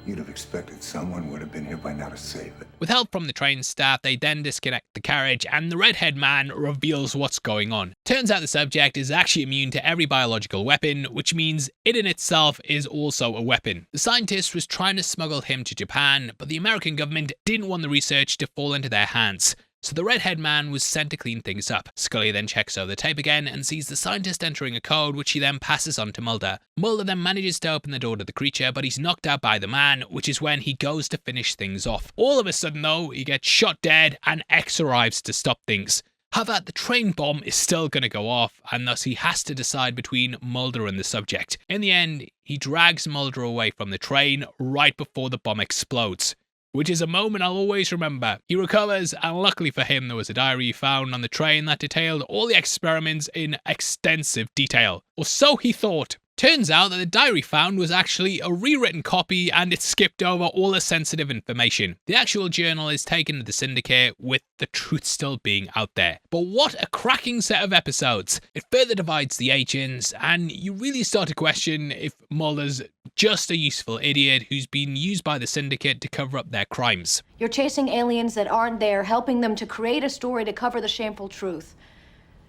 you'd have expected someone would have been here by now to save it.
With help from the train staff, they then disconnect the carriage, and the redhead man reveals what's going on. Turns out the subject is actually immune to every biological weapon, which means it in itself is also a weapon. The scientist was trying to smuggle him to Japan, but the American government didn't want the research to fall into their hands. So the redhead man was sent to clean things up. Scully then checks over the tape again and sees the scientist entering a code, which he then passes on to Mulder. Mulder then manages to open the door to the creature, but he's knocked out by the man, which is when he goes to finish things off. All of a sudden though, he gets shot dead and X arrives to stop things. However, the train bomb is still going to go off, and thus he has to decide between Mulder and the subject. In the end, he drags Mulder away from the train right before the bomb explodes, which is a moment I'll always remember. He recovers, and luckily for him, there was a diary found on the train that detailed all the experiments in extensive detail. Or so he thought. Turns out that the diary found was actually a rewritten copy, and it skipped over all the sensitive information. The actual journal is taken to the syndicate, with the truth still being out there. But what a cracking set of episodes. It further divides the agents, and you really start to question if Mulder's just a useful idiot who's been used by the syndicate to cover up their crimes.
You're chasing aliens that aren't there, helping them to create a story to cover the shameful truth.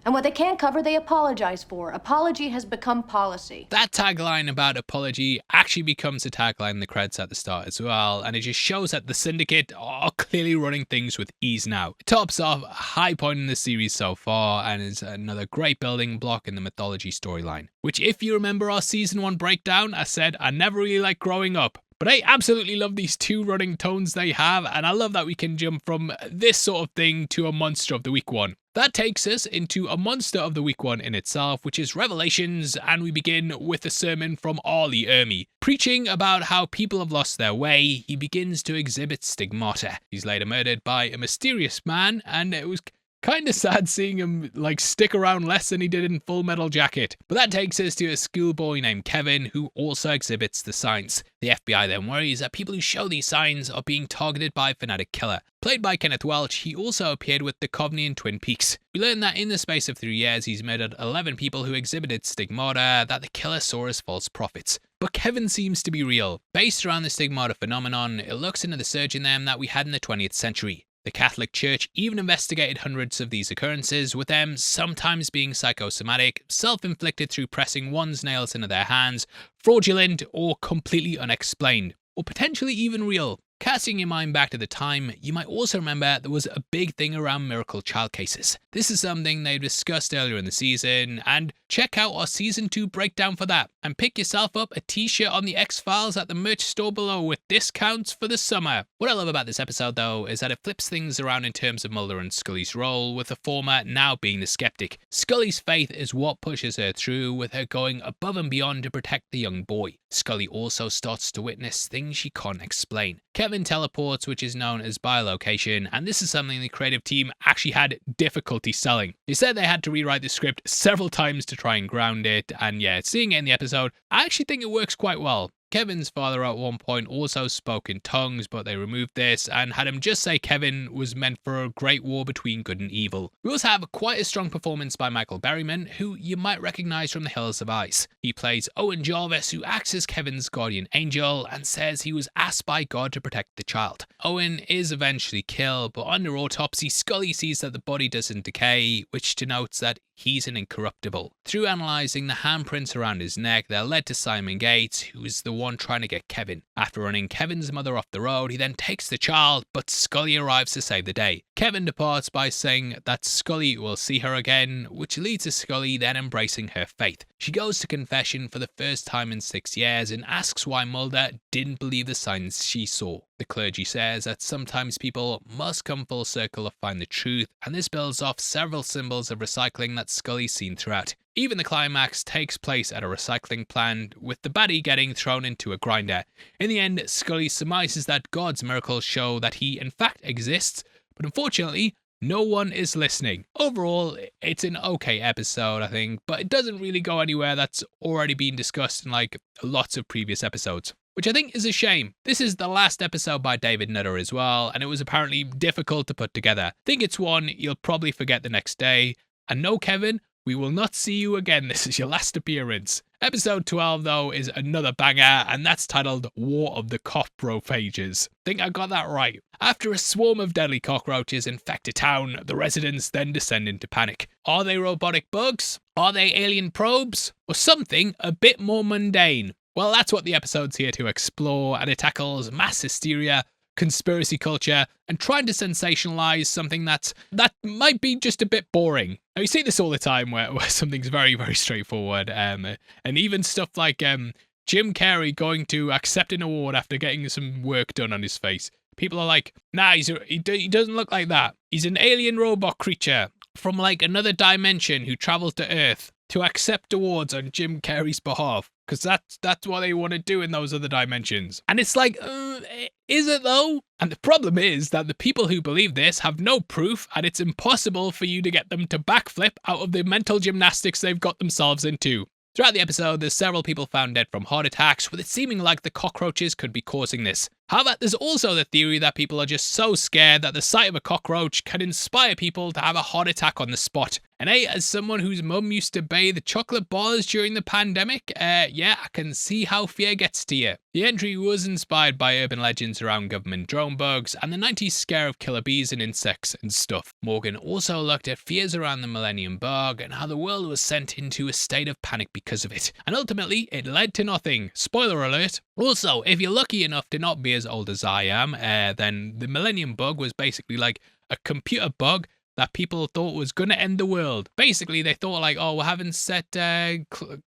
And what they can't cover, they apologize for. Apology has become policy.
That tagline about apology actually becomes a tagline in the credits at the start as well, and it just shows that the syndicate are clearly running things with ease now. It tops off a high point in the series so far, and is another great building block in the mythology storyline. Which, if you remember our season 1 breakdown, I said I never really liked growing up. But I absolutely love these two running tones they have, and I love that we can jump from this sort of thing to a Monster of the Week one. That takes us into a Monster of the Week one in itself, which is Revelations, and we begin with a sermon from Arlie Ermy. Preaching about how people have lost their way, he begins to exhibit stigmata. He's later murdered by a mysterious man, and it was kind of sad seeing him stick around less than he did in Full Metal Jacket. But that takes us to a schoolboy named Kevin, who also exhibits the signs. The FBI then worries that people who show these signs are being targeted by a fanatic killer. Played by Kenneth Welch, he also appeared with the Duchovny in Twin Peaks. We learn that in the space of 3 years, he's murdered 11 people who exhibited stigmata that the killer saw as false prophets. But Kevin seems to be real. Based around the stigmata phenomenon, it looks into the surge in them that we had in the 20th century. The Catholic Church even investigated hundreds of these occurrences, with them sometimes being psychosomatic, self-inflicted through pressing one's nails into their hands, fraudulent, or completely unexplained, or potentially even real. Casting your mind back to the time, you might also remember there was a big thing around miracle child cases. This is something they discussed earlier in the season, and check out our season 2 breakdown for that. And pick yourself up a t-shirt on the X-Files at the merch store below with discounts for the summer. What I love about this episode though is that it flips things around in terms of Mulder and Scully's role, with the former now being the skeptic. Scully's faith is what pushes her through, with her going above and beyond to protect the young boy. Scully also starts to witness things she can't explain. Kevin teleports, which is known as bilocation, and this is something the creative team actually had difficulty selling. They said they had to rewrite the script several times to try and ground it, and yeah, seeing it in the episode, I actually think it works quite well. Kevin's father at one point also spoke in tongues, but they removed this and had him just say Kevin was meant for a great war between good and evil. We also have quite a strong performance by Michael Berryman, who you might recognise from The Hills of Ice. He plays Owen Jarvis, who acts as Kevin's guardian angel and says he was asked by God to protect the child. Owen is eventually killed, but under autopsy, Scully sees that the body doesn't decay, which denotes that he's an incorruptible. Through analysing the handprints around his neck, they're led to Simon Gates, who is the one trying to get Kevin. After running Kevin's mother off the road, he then takes the child, but Scully arrives to save the day. Kevin departs by saying that Scully will see her again, which leads to Scully then embracing her faith. She goes to confession for the first time in 6 years and asks why Mulder didn't believe the signs she saw. The clergy says that sometimes people must come full circle to find the truth, and this builds off several symbols of recycling that Scully's seen throughout. Even the climax takes place at a recycling plant, with the baddie getting thrown into a grinder. In the end, Scully surmises that God's miracles show that he in fact exists, but unfortunately, no one is listening. Overall, it's an okay episode, I think, but it doesn't really go anywhere that's already been discussed in lots of previous episodes, which I think is a shame. This is the last episode by David Nutter as well, and it was apparently difficult to put together. I think it's one you'll probably forget the next day. And no, Kevin, we will not see you again. This is your last appearance. Episode 12, though, is another banger, and that's titled War of the Cockrophages. Think I got that right. After a swarm of deadly cockroaches infect a town, the residents then descend into panic. Are they robotic bugs? Are they alien probes? Or something a bit more mundane? Well, that's what the episode's here to explore, and it tackles mass hysteria, conspiracy culture, and trying to sensationalize something that might be just a bit boring. Now, you see this all the time where something's very, very straightforward, and even stuff like Jim Carrey going to accept an award after getting some work done on his face. People are like, nah, he doesn't look like that. He's an alien robot creature from another dimension who travels to Earth to accept awards on Jim Carrey's behalf. Because that's what they want to do in those other dimensions. And it's like, is it though? And the problem is that the people who believe this have no proof, and it's impossible for you to get them to backflip out of the mental gymnastics they've got themselves into. Throughout the episode, there's several people found dead from heart attacks, with it seeming like the cockroaches could be causing this. However, there's also the theory that people are just so scared that the sight of a cockroach can inspire people to have a heart attack on the spot. And as someone whose mum used to bathe chocolate bars during the pandemic, yeah, I can see how fear gets to you. The entry was inspired by urban legends around government drone bugs and the 90s scare of killer bees and insects and stuff. Morgan also looked at fears around the Millennium Bug and how the world was sent into a state of panic because of it. And ultimately, it led to nothing. Spoiler alert. Also, if you're lucky enough to not be as old as I am, then the Millennium Bug was basically like a computer bug that people thought was going to end the world. Basically, they thought we're having set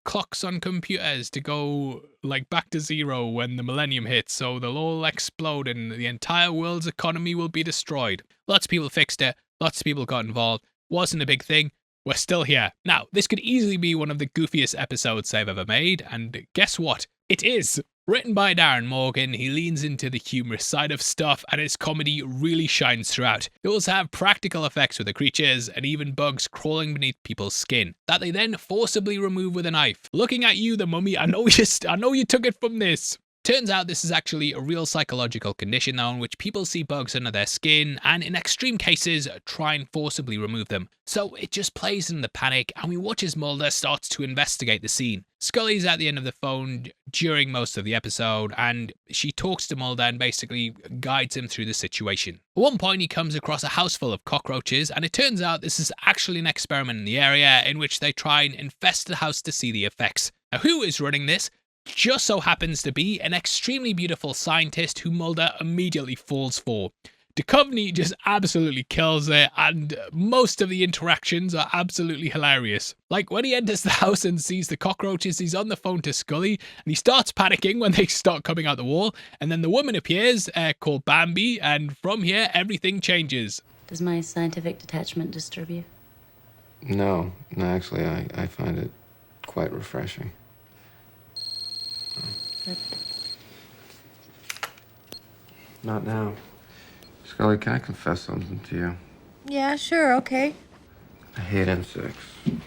clocks on computers to go back to zero when the millennium hits, so they'll all explode and the entire world's economy will be destroyed. Lots of people fixed it. Lots of people got involved. Wasn't a big thing. We're still here. Now, this could easily be one of the goofiest episodes they've ever made, and guess what? It is. Written by Darren Morgan, he leans into the humorous side of stuff, and his comedy really shines throughout. They also have practical effects with the creatures, and even bugs crawling beneath people's skin, that they then forcibly remove with a knife. Looking at you, the mummy, I know you took it from this. Turns out this is actually a real psychological condition though, in which people see bugs under their skin and in extreme cases try and forcibly remove them. So it just plays in the panic, and we watch as Mulder starts to investigate the scene. Scully's at the end of the phone during most of the episode, and she talks to Mulder and basically guides him through the situation. At one point he comes across a house full of cockroaches, and it turns out this is actually an experiment in the area in which they try and infest the house to see the effects. Now, who is running this? Just so happens to be an extremely beautiful scientist who Mulder immediately falls for. Duchovny just absolutely kills it, and most of the interactions are absolutely hilarious. Like when he enters the house and sees the cockroaches, he's on the phone to Scully, and he starts panicking when they start coming out the wall, and then the woman appears, called Bambi, and from here everything changes.
Does my scientific detachment disturb you?
No, actually I find it quite refreshing.
But...
Not now. Scully, can I confess something to you?
Yeah, sure, okay.
I hate insects.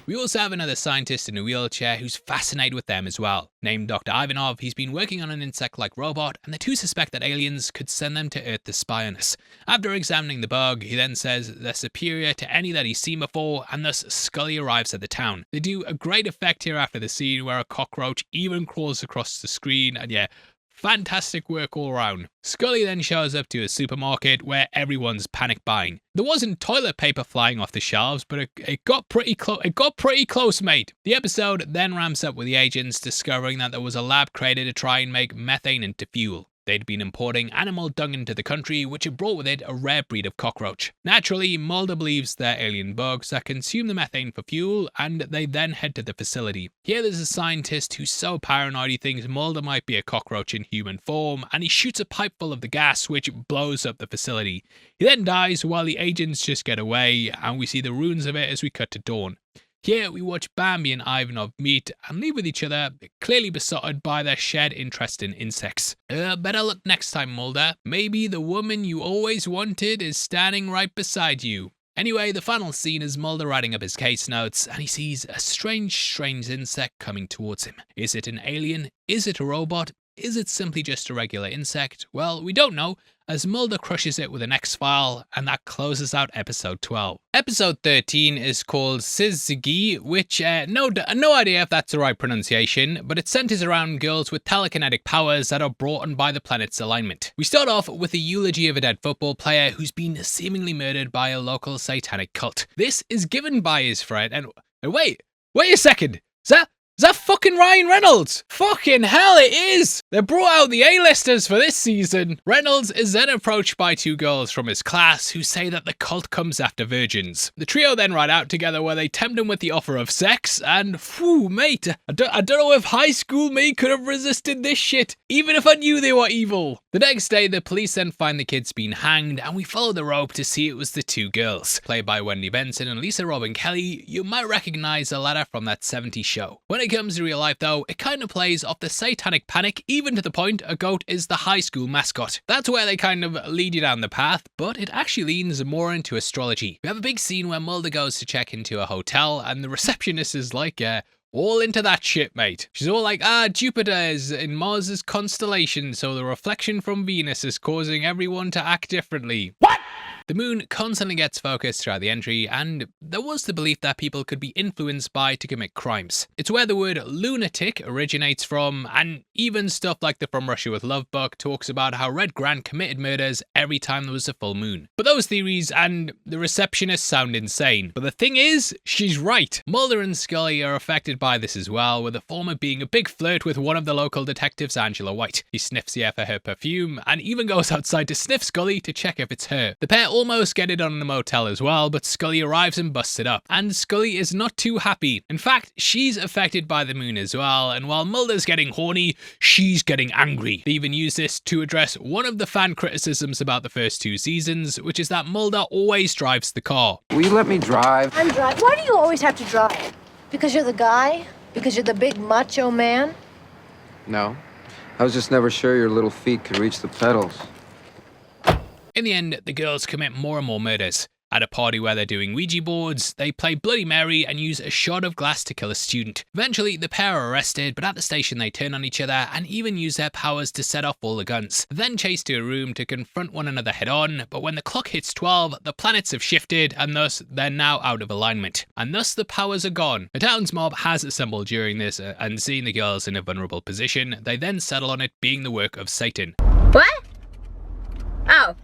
We also have another scientist in a wheelchair who's fascinated with them as well. Named Dr. Ivanov, he's been working on an insect-like robot, and the two suspect that aliens could send them to Earth to spy on us. After examining the bug, he then says they're superior to any that he's seen before, and thus Scully arrives at the town. They do a great effect here after the scene where a cockroach even crawls across the screen, and yeah, fantastic work all around. Scully then shows up to a supermarket where everyone's panic buying. There wasn't toilet paper flying off the shelves, but it got pretty close. It got pretty close, mate. The episode then ramps up with the agents discovering that there was a lab created to try and make methane into fuel. They'd been importing animal dung into the country, which had brought with it a rare breed of cockroach. Naturally, Mulder believes they're alien bugs that consume the methane for fuel, and they then head to the facility. Here there's a scientist who's so paranoid he thinks Mulder might be a cockroach in human form, and he shoots a pipe full of the gas, which blows up the facility. He then dies while the agents just get away, and we see the ruins of it as we cut to dawn. Here we watch Bambi and Ivanov meet and leave with each other, clearly besotted by their shared interest in insects. Better luck next time, Mulder. Maybe the woman you always wanted is standing right beside you. Anyway, the final scene is Mulder writing up his case notes, and he sees a strange insect coming towards him. Is it an alien? Is it a robot? Is it simply just a regular insect? Well, we don't know, as Mulder crushes it with an X-file, and that closes out episode 12. Episode 13 is called Syzygy, which, no idea if that's the right pronunciation, but it centers around girls with telekinetic powers that are brought on by the planet's alignment. We start off with a eulogy of a dead football player who's been seemingly murdered by a local satanic cult. This is given by his friend, and wait a second, is that fucking Ryan Reynolds? Fucking hell, it is! They brought out the A-listers for this season. Reynolds is then approached by two girls from his class who say that the cult comes after virgins. The trio then ride out together where they tempt him with the offer of sex, and phew, mate, I don't know if high school me could have resisted this shit, even if I knew they were evil. The next day, the police then find the kids being hanged, and we follow the rope to see it was the two girls. Played by Wendy Benson and Lisa Robin Kelly, you might recognize the latter from that 70s show. When it comes to real life though, it kind of plays off the satanic panic, even to the point a goat is the high school mascot. That's where they kind of lead you down the path, but it actually leans more into astrology. We have a big scene where Mulder goes to check into a hotel, and the receptionist is like, all into that shit, mate. She's all like, Jupiter is in Mars' constellation, so the reflection from Venus is causing everyone to act differently. What? The moon constantly gets focused throughout the entry, and there was the belief that people could be influenced by to commit crimes. It's where the word lunatic originates from, and even stuff like the From Russia with Love book talks about how Red Grant committed murders every time there was a full moon. But those theories and the receptionist sound insane. But the thing is, she's right. Mulder and Scully are affected by this as well, with the former being a big flirt with one of the local detectives, Angela White. He sniffs the air for her perfume, and even goes outside to sniff Scully to check if it's her. The pair almost get it on in the motel as well, but Scully arrives and busts it up. And Scully is not too happy. In fact, she's affected by the moon as well, and while Mulder's getting horny, she's getting angry. They even use this to address one of the fan criticisms about the first two seasons, which is that Mulder always drives the car.
Will you let me drive?
I'm driving. Why do you always have to drive? Because you're the guy? Because you're the big macho man?
No. I was just never sure your little feet could reach the pedals.
In the end, the girls commit more and more murders. At a party where they're doing Ouija boards, they play Bloody Mary and use a shot of glass to kill a student. Eventually, the pair are arrested, but at the station they turn on each other and even use their powers to set off all the guns. Then chase to a room to confront one another head on, but when the clock hits 12, the planets have shifted and thus they're now out of alignment. And thus the powers are gone. A town's mob has assembled during this and seeing the girls in a vulnerable position, they then settle on it being the work of Satan.
What? Oh.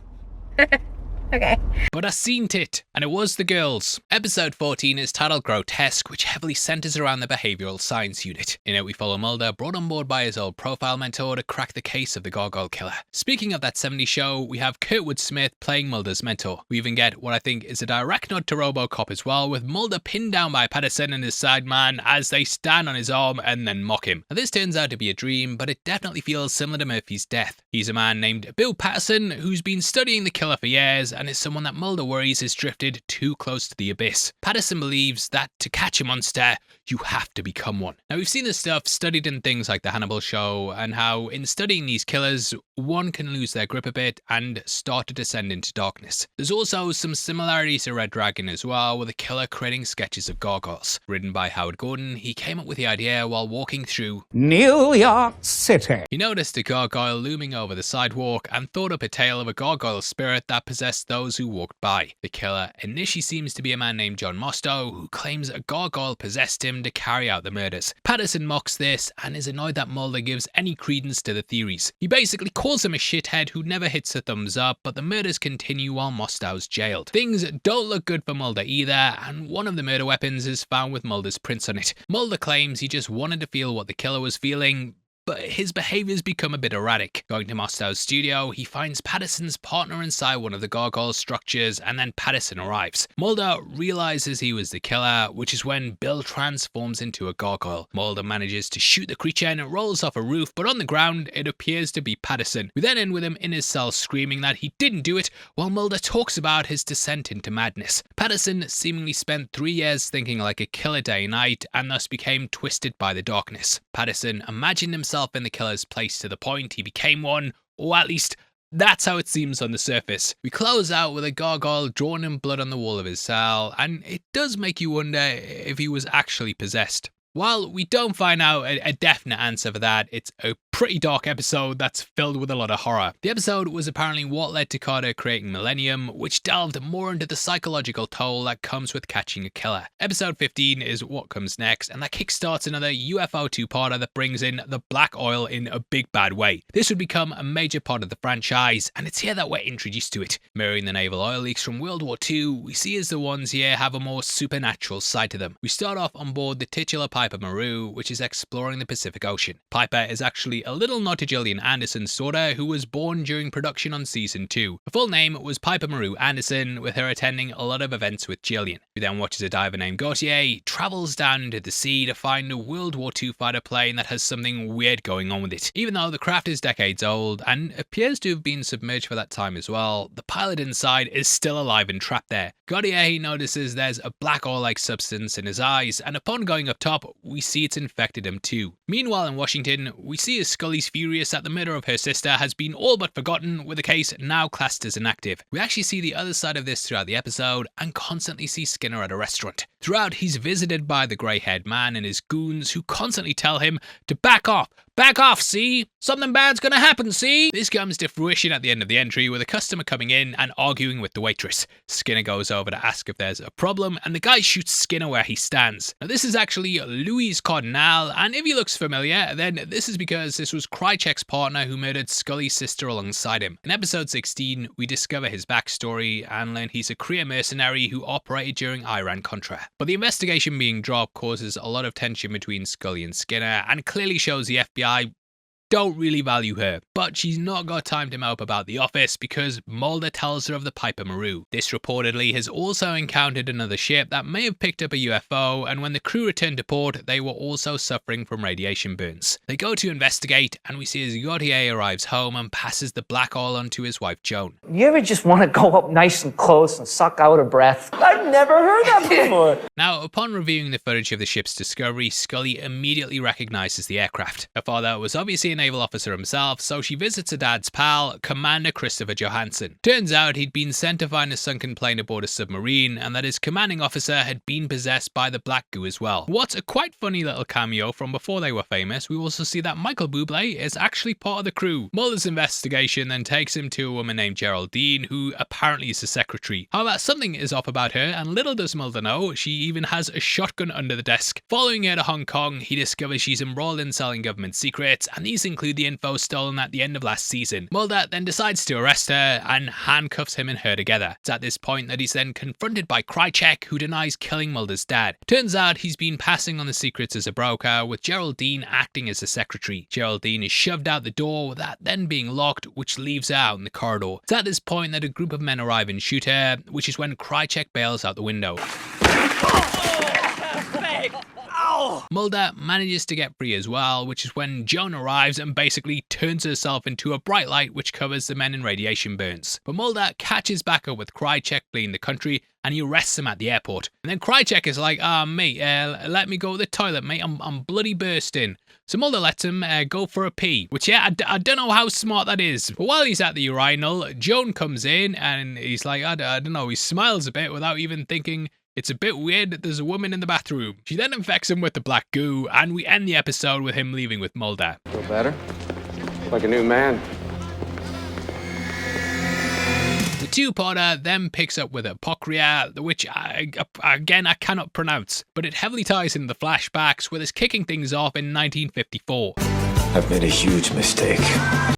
Okay.
But I seen it, and it was the girls. Episode 14 is titled Grotesque, which heavily centers around the behavioral science unit. In it, we follow Mulder, brought on board by his old profile mentor to crack the case of the Gargoyle Killer. Speaking of that 70s show, we have Kurtwood Smith playing Mulder's mentor. We even get what I think is a direct nod to RoboCop as well, with Mulder pinned down by Patterson and his sideman as they stand on his arm and then mock him. Now, this turns out to be a dream, but it definitely feels similar to Murphy's death. He's a man named Bill Patterson who's been studying the killer for years, and is someone that Mulder worries has drifted too close to the abyss. Patterson believes that to catch a monster, you have to become one. Now, we've seen this stuff studied in things like the Hannibal show, and how in studying these killers, one can lose their grip a bit and start to descend into darkness. There's also some similarities to Red Dragon as well, with the killer creating sketches of gargoyles. Written by Howard Gordon, he came up with the idea while walking through
New York City.
He noticed a gargoyle looming over the sidewalk and thought up a tale of a gargoyle spirit that possessed those who walked by. The killer initially seems to be a man named John Mostow, who claims a gargoyle possessed him to carry out the murders. Patterson mocks this and is annoyed that Mulder gives any credence to the theories. He basically calls him a shithead who never hits a thumbs up, but the murders continue while Mostow's jailed. Things don't look good for Mulder either, and one of the murder weapons is found with Mulder's prints on it. Mulder claims he just wanted to feel what the killer was feeling, but his behaviours become a bit erratic. Going to Mostow's studio, he finds Patterson's partner inside one of the gargoyle structures, and then Patterson arrives. Mulder realises he was the killer, which is when Bill transforms into a gargoyle. Mulder manages to shoot the creature and it rolls off a roof, but on the ground it appears to be Patterson. We then end with him in his cell screaming that he didn't do it, while Mulder talks about his descent into madness. Patterson seemingly spent 3 years thinking like a killer day and night, and thus became twisted by the darkness. Patterson imagined himself in the killer's place to the point he became one, or at least that's how it seems on the surface. We close out with a gargoyle drawn in blood on the wall of his cell, and it does make you wonder if he was actually possessed. While we don't find out a definite answer for that, it's a pretty dark episode that's filled with a lot of horror. The episode was apparently what led to Carter creating Millennium, which delved more into the psychological toll that comes with catching a killer. Episode 15 is what comes next, and that kickstarts another UFO two-parter that brings in the black oil in a big bad way. This would become a major part of the franchise, and it's here that we're introduced to it. Mirroring the naval oil leaks from World War II, we see as the ones here have a more supernatural side to them. We start off on board the titular Piper Maru, which is exploring the Pacific Ocean. Piper is actually a little nod to Gillian Anderson's daughter, who was born during production on season 2. Her full name was Piper Maru Anderson, with her attending a lot of events with Gillian. We then watches a diver named Gautier travels down into the sea to find a World War II fighter plane that has something weird going on with it. Even though the craft is decades old and appears to have been submerged for that time as well, the pilot inside is still alive and trapped there. Gautier notices there's a black oil-like substance in his eyes, and upon going up top, we see it's infected him too. Meanwhile in Washington, we see as Scully's furious that the murder of her sister has been all but forgotten, with the case now classed as inactive. We actually see the other side of this throughout the episode, and constantly see Skinner at a restaurant. Throughout, he's visited by the grey-haired man and his goons, who constantly tell him to back off. Back off, see? Something bad's gonna happen, see? This comes to fruition at the end of the entry, with a customer coming in and arguing with the waitress. Skinner goes over to ask if there's a problem, and the guy shoots Skinner where he stands. Now, this is actually Louis Cardinal, and if he looks familiar, then this is because this was Krychek's partner who murdered Scully's sister alongside him. In episode 16, we discover his backstory and learn he's a career mercenary who operated during Iran-Contra. But the investigation being dropped causes a lot of tension between Scully and Skinner, and clearly shows the FBI don't really value her. But she's not got time to mope about the office because Mulder tells her of the Piper Maru. This reportedly has also encountered another ship that may have picked up a UFO, and when the crew returned to port, they were also suffering from radiation burns. They go to investigate, and we see as Gautier arrives home and passes the black oil on to his wife Joan.
You ever just want to go up nice and close and suck out her breath? I've never heard that before.
Now, upon reviewing the footage of the ship's discovery, Scully immediately recognizes the aircraft. Her father was obviously an naval officer himself, so she visits her dad's pal, Commander Christopher Johansson. Turns out he'd been sent to find a sunken plane aboard a submarine, and that his commanding officer had been possessed by the black goo as well. What's a quite funny little cameo from before they were famous, we also see that Michael Bublé is actually part of the crew. Mulder's investigation then takes him to a woman named Geraldine, who apparently is the secretary. However, something is off about her, and little does Mulder know, she even has a shotgun under the desk. Following her to Hong Kong, he discovers she's embroiled in selling government secrets, and these include the info stolen at the end of last season. Mulder then decides to arrest her and handcuffs him and her together. It's at this point that he's then confronted by Krychek, who denies killing Mulder's dad. Turns out he's been passing on the secrets as a broker, with Geraldine acting as a secretary. Geraldine is shoved out the door, with that then being locked, which leaves her out in the corridor. It's at this point that a group of men arrive and shoot her, which is when Krychek bails out the window.
Ow!
hell!
Mulder manages to get free as well, which is when Joan arrives and basically turns herself into a bright light which covers the men in radiation burns. But Mulder catches back up with Krycek fleeing the country and he arrests him at the airport. And then Krycek is like, mate, let me go to the toilet, mate, I'm bloody bursting. So Mulder lets him go for a pee, which, yeah, I don't know how smart that is. But while he's at the urinal, Joan comes in and he's like, I don't know, he smiles a bit without even thinking it's a bit weird that there's a woman in the bathroom. She then infects him with the black goo, and we end the episode with him leaving with Mulder.
Feel better? Like a new man.
The two-parter then picks up with Apocria, which, again, I cannot pronounce, but it heavily ties into the flashbacks with us kicking things off in 1954.
I've made a huge mistake.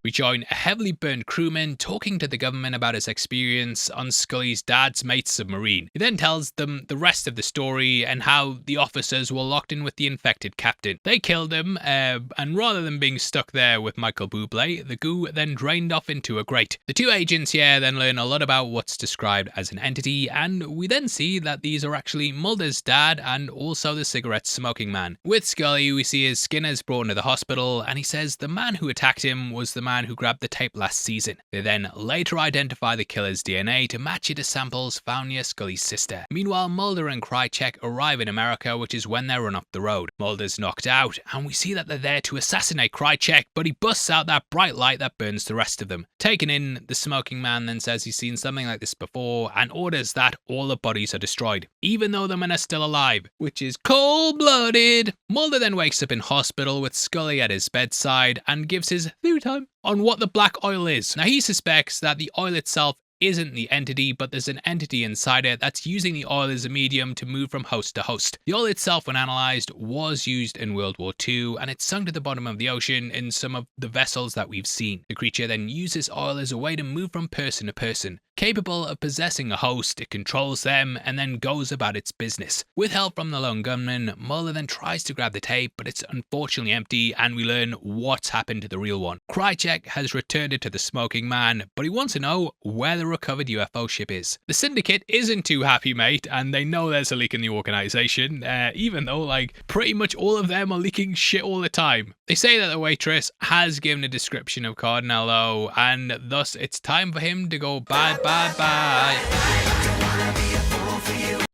We join a heavily burned crewman talking to the government about his experience on Scully's dad's mate's submarine. He then tells them the rest of the story and how the officers were locked in with the infected captain. They killed him, and rather than being stuck there with Michael Bublé, the goo then drained off into a grate. The two agents here then learn a lot about what's described as an entity, and we then see that these are actually Mulder's dad and also the cigarette smoking man. With Scully, we see his skin is brought into the hospital, and he says the man who attacked him was the man who grabbed the tape last season. They then later identify the killer's DNA to match it to samples found near Scully's sister. Meanwhile, Mulder and Krycek arrive in America, which is when they run off the road. Mulder's knocked out, and we see that they're there to assassinate Krycek, but he busts out that bright light that burns the rest of them. Taken in, the smoking man then says he's seen something like this before and orders that all the bodies are destroyed, even though the men are still alive, which is cold-blooded. Mulder then wakes up in hospital with Scully at his bedside and gives his theory time on what the black oil is. Now, he suspects that the oil itself isn't the entity, but there's an entity inside it that's using the oil as a medium to move from host to host. The oil itself, when analysed, was used in World War II, and it sunk to the bottom of the ocean in some of the vessels that we've seen. The creature then uses oil as a way to move from person to person. Capable of possessing a host, it controls them and then goes about its business. With help from the lone gunman, Mulder then tries to grab the tape, but it's unfortunately empty, and we learn what's happened to the real one. Krycek has returned it to the smoking man, but he wants to know where the recovered UFO ship is. The Syndicate isn't too happy, mate, and they know there's a leak in the organization, even though, like, pretty much all of them are leaking shit all the time. They say that the waitress has given a description of Cardinal O, and thus it's time for him to go bye.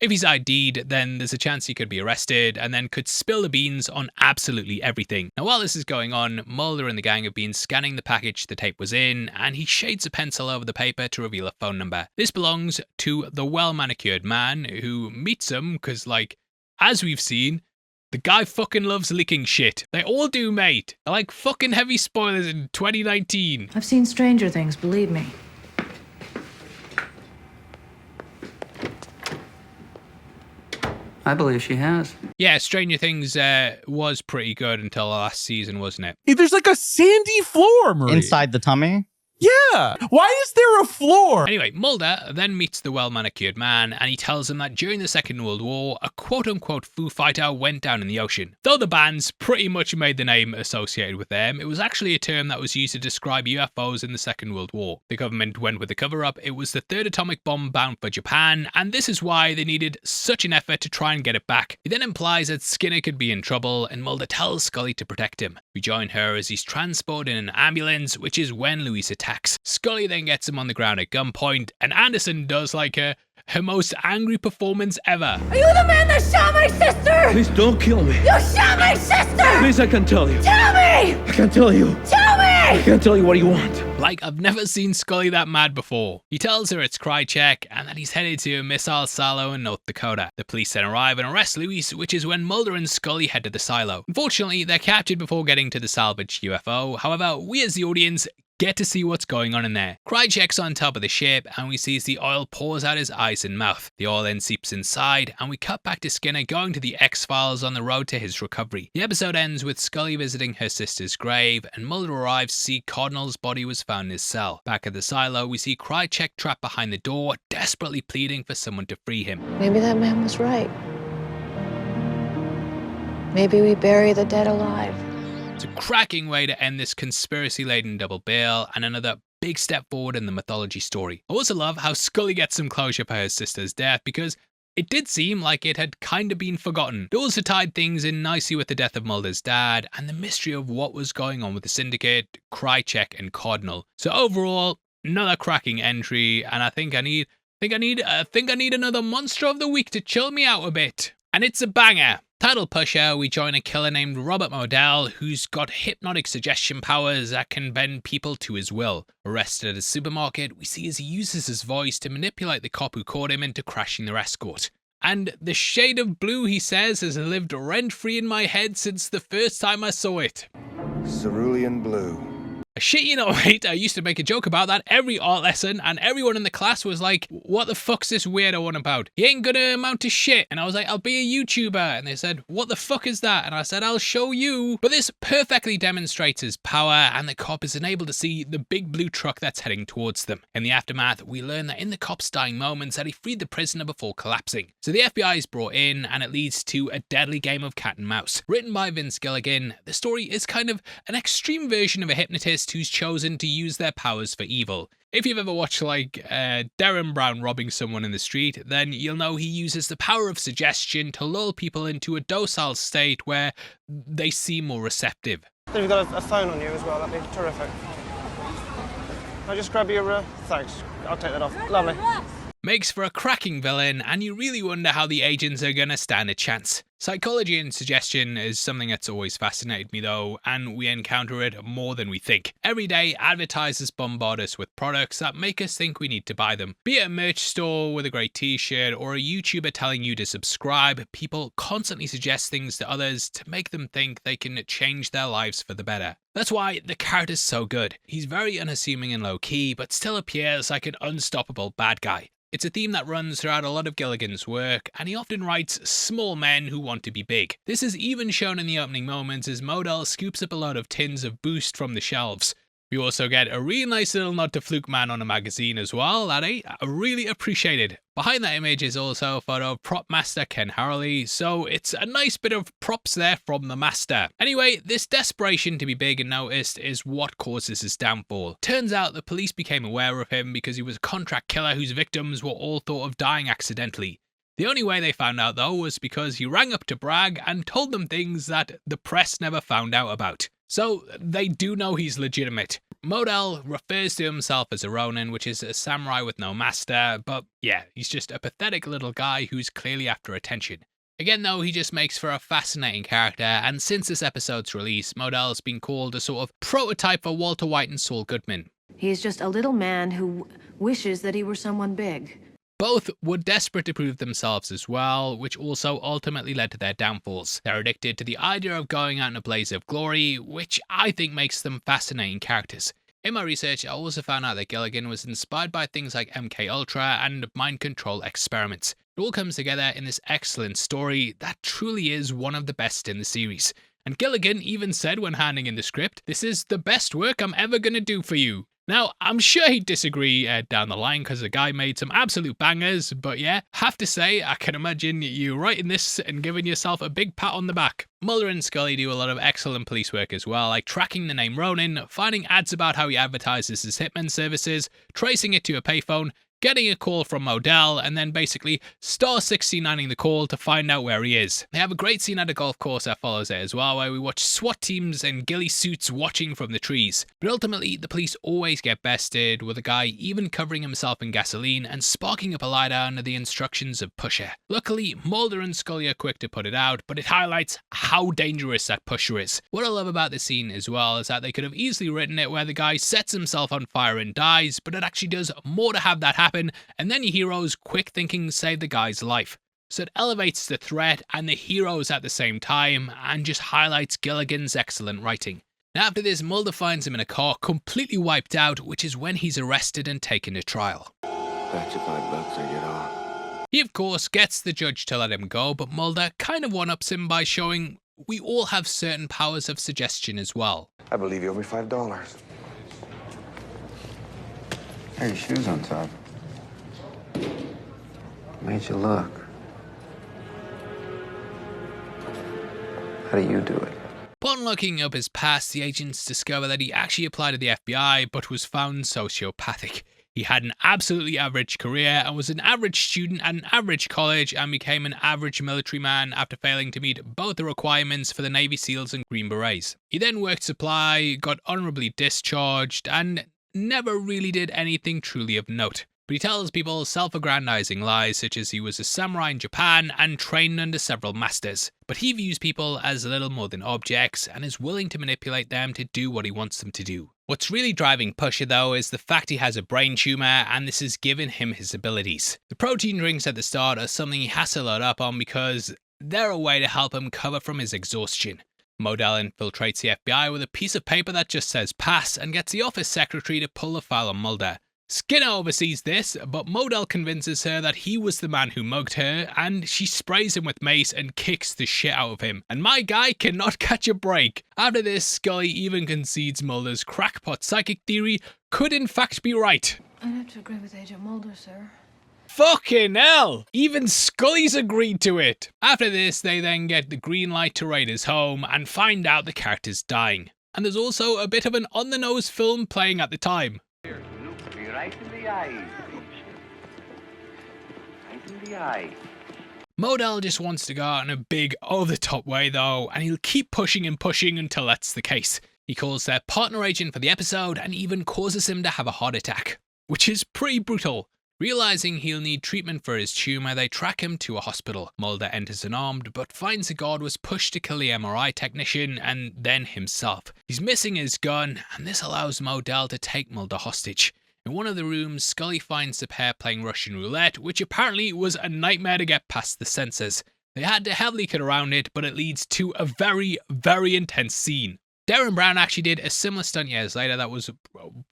If he's ID'd, then there's a chance he could be arrested and then could spill the beans on absolutely everything. Now, while this is going on, Mulder and the gang have been scanning the package the tape was in, and he shades a pencil over the paper to reveal a phone number. This belongs to the well-manicured man who meets him because, like, as we've seen, the guy fucking loves leaking shit. They all do, mate. I like fucking heavy spoilers in 2019.
I've seen stranger things, believe me.
I believe she has.
Yeah, Stranger Things was pretty good until last season, wasn't it?
Hey, there's like a sandy floor, Marie.
Inside the tummy?
Yeah. Why is there a floor?
Anyway, Mulder then meets the well-manicured man, and he tells him that during the Second World War, a quote-unquote Foo Fighter went down in the ocean. Though the bands pretty much made the name associated with them, it was actually a term that was used to describe UFOs in the Second World War. The government went with the cover-up. It was the third atomic bomb bound for Japan, and this is why they needed such an effort to try and get it back. He then implies that Skinner could be in trouble, and Mulder tells Scully to protect him. We join her as he's transported in an ambulance, which is when Louise attacks. Scully then gets him on the ground at gunpoint, and Anderson does like her most angry performance ever.
Are you the man that shot my sister?
Please don't kill me.
You shot my sister!
Please, I can't tell you.
Tell me!
I can't tell you.
Tell me!
I can't tell you what do you want.
Like, I've never seen Scully that mad before. He tells her it's Krycek and that he's headed to a missile silo in North Dakota. The police then arrive and arrest Louise, which is when Mulder and Scully head to the silo. Unfortunately, they're captured before getting to the salvaged UFO. However, we as the audience get to see what's going on in there. Krycek's on top of the ship, and we see as the oil pours out his eyes and mouth. The oil then seeps inside, and we cut back to Skinner going to the X-Files on the road to his recovery. The episode ends with Scully visiting her sister's grave, and Mulder arrives to see Cardinal's body was found in his cell. Back at the silo, we see Krycek trapped behind the door, desperately pleading for someone to free him.
Maybe that man was right. Maybe we bury the dead alive.
It's a cracking way to end this conspiracy-laden double bill, and another big step forward in the mythology story. I also love how Scully gets some closure for her sister's death, because It did seem like it had kind of been forgotten. It also tied things in nicely with the death of Mulder's dad and the mystery of what was going on with the Syndicate, Krychek, and Cardinal. So overall, another cracking entry, and I think I need another Monster of the Week to chill me out a bit. And it's a banger. Title pusher, we join a killer named Robert Modell, who's got hypnotic suggestion powers that can bend people to his will. Arrested at a supermarket, we see as he uses his voice to manipulate the cop who caught him into crashing their escort. And the shade of blue, he says, has lived rent-free in my head since the first time I saw it.
Cerulean blue.
Shit, you know, mate, I used to make a joke about that every art lesson, and everyone in the class was like, what the fuck's this weirdo on about? He ain't gonna amount to shit. And I was like, I'll be a YouTuber. And they said, what the fuck is that? And I said, I'll show you. But this perfectly demonstrates his power, and the cop is unable to see the big blue truck that's heading towards them. In the aftermath, we learn that in the cop's dying moments that he freed the prisoner before collapsing. So the FBI is brought in, and it leads to a deadly game of cat and mouse. Written by Vince Gilligan, the story is kind of an extreme version of a hypnotist who's chosen to use their powers for evil. If you've ever watched like Derren Brown robbing someone in the street, then you'll know he uses the power of suggestion to lull people into a docile state where they seem more receptive.
If you've got a phone on you as well, that'd be terrific. I'll just grab your, thanks. I'll take that off. Lovely.
Makes for a cracking villain, and you really wonder how the agents are gonna stand a chance. Psychology and suggestion is something that's always fascinated me though, and we encounter it more than we think. Every day, advertisers bombard us with products that make us think we need to buy them. Be it a merch store with a great t-shirt or a YouTuber telling you to subscribe, people constantly suggest things to others to make them think they can change their lives for the better. That's why the character's so good. He's very unassuming and low-key, but still appears like an unstoppable bad guy. It's a theme that runs throughout a lot of Gilligan's work, and he often writes small men who want to be big. This is even shown in the opening moments as Modell scoops up a load of tins of Boost from the shelves. We also get a really nice little nod to Fluke Man on a magazine as well, that I really appreciated. Behind that image is also a photo of prop master Ken Harley, so it's a nice bit of props there from the master. Anyway, this desperation to be big and noticed is what causes his downfall. Turns out the police became aware of him because he was a contract killer whose victims were all thought of dying accidentally. The only way they found out though was because he rang up to brag and told them things that the press never found out about. So they do know he's legitimate. Modell refers to himself as a Ronin, which is a samurai with no master, but yeah, he's just a pathetic little guy who's clearly after attention. Again though, he just makes for a fascinating character, and since this episode's release, Modell's been called a sort of prototype for Walter White and Saul Goodman.
He's just a little man who wishes that he were someone big.
Both were desperate to prove themselves as well, which also ultimately led to their downfalls. They're addicted to the idea of going out in a blaze of glory, which I think makes them fascinating characters. In my research, I also found out that Gilligan was inspired by things like MK Ultra and mind control experiments. It all comes together in this excellent story that truly is one of the best in the series. And Gilligan even said when handing in the script, "This is the best work I'm ever gonna do for you." Now, I'm sure he'd disagree down the line because the guy made some absolute bangers, but yeah, have to say, I can imagine you writing this and giving yourself a big pat on the back. Mulder and Scully do a lot of excellent police work as well, like tracking the name Ronin, finding ads about how he advertises his hitman services, tracing it to a payphone, getting a call from Modell, and then basically star 69ing the call to find out where he is. They have a great scene at a golf course that follows it as well, where we watch SWAT teams in ghillie suits watching from the trees. But ultimately, the police always get bested, with a guy even covering himself in gasoline and sparking up a lighter under the instructions of Pusher. Luckily, Mulder and Scully are quick to put it out, but it highlights how dangerous that Pusher is. What I love about this scene as well is that they could have easily written it where the guy sets himself on fire and dies, but it actually does more to have that happen, and then your hero's quick thinking save the guy's life. So it elevates the threat and the heroes at the same time, and just highlights Gilligan's excellent writing. Now after this, Mulder finds him in a car completely wiped out, which is when he's arrested and taken to trial.
Bet you $5 I get off.
He of course gets the judge to let him go, but Mulder kind of one-ups him by showing we all have certain powers of suggestion as well.
I believe you owe me $5. Hey, your shoes on top. Made you look. How do you do it?
Upon looking up his past, the agents discover that he actually applied to the FBI but was found sociopathic. He had an absolutely average career and was an average student at an average college and became an average military man after failing to meet both the requirements for the Navy SEALs and Green Berets. He then worked supply, got honorably discharged, and never really did anything truly of note. But he tells people self-aggrandizing lies such as he was a samurai in Japan and trained under several masters. But he views people as little more than objects and is willing to manipulate them to do what he wants them to do. What's really driving Pusher though is the fact he has a brain tumor and this has given him his abilities. The protein drinks at the start are something he has to load up on because they're a way to help him recover from his exhaustion. Mulder infiltrates the FBI with a piece of paper that just says pass and gets the office secretary to pull the file on Mulder. Skinner oversees this, but Mulder convinces her that he was the man who mugged her, and she sprays him with mace and kicks the shit out of him. And my guy cannot catch a break. After this, Scully even concedes Mulder's crackpot psychic theory could in fact be right.
I'd have to agree with Agent Mulder, sir.
Fucking hell! Even Scully's agreed to it! After this, they then get the green light to raid his home and find out the character's dying. And there's also a bit of an on-the-nose film playing at the time.
Right in the eye. Right in the eye.
Mulder just wants to go out in a big, over-the-top way though, and he'll keep pushing and pushing until that's the case. He calls their partner agent for the episode and even causes him to have a heart attack, which is pretty brutal. Realizing he'll need treatment for his tumor, they track him to a hospital. Mulder enters unarmed, but finds the guard was pushed to kill the MRI technician and then himself. He's missing his gun, and this allows Mulder to take Mulder hostage. In one of the rooms, Scully finds the pair playing Russian roulette, which apparently was a nightmare to get past the sensors. They had to heavily cut around it, but it leads to a very, very intense scene. Darren Brown actually did a similar stunt years later that was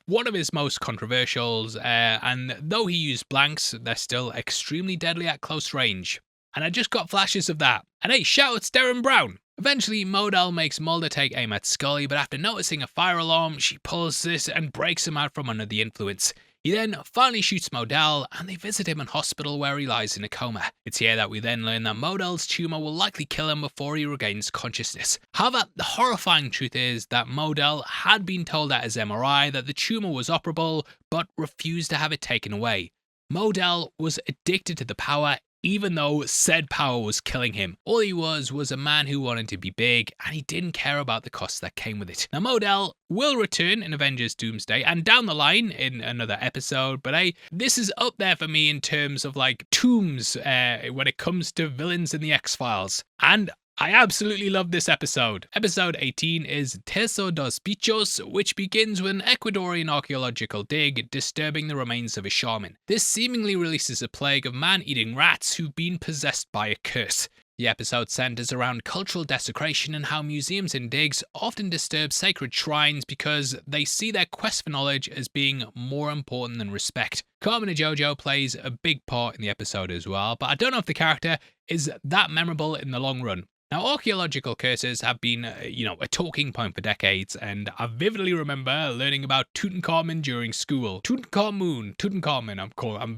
one of his most controversials, and though he used blanks, they're still extremely deadly at close range. And I just got flashes of that. And hey, shout outs Darren Brown! Eventually, Modell makes Mulder take aim at Scully, but after noticing a fire alarm, she pulls this and breaks him out from under the influence. He then finally shoots Modell, and they visit him in hospital where he lies in a coma. It's here that we then learn that Modell's tumor will likely kill him before he regains consciousness. However, the horrifying truth is that Modell had been told at his MRI that the tumor was operable, but refused to have it taken away. Modell was addicted to the power, even though said power was killing him. All he was a man who wanted to be big, and he didn't care about the costs that came with it. Now, Modell will return in Avengers Doomsday and down the line in another episode, but hey, this is up there for me in terms of like tombs when it comes to villains in the X-Files. And I absolutely love this episode. Episode 18 is Teso dos Bichos, which begins with an Ecuadorian archaeological dig disturbing the remains of a shaman. This seemingly releases a plague of man-eating rats who've been possessed by a curse. The episode centers around cultural desecration and how museums and digs often disturb sacred shrines because they see their quest for knowledge as being more important than respect. Carmen Jojo plays a big part in the episode as well, but I don't know if the character is that memorable in the long run. Now, archaeological curses have been, a talking point for decades, and I vividly remember learning about Tutankhamun during school. Tutankhamun,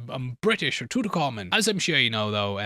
I'm British, or Tutankhamun. As I'm sure you know, though,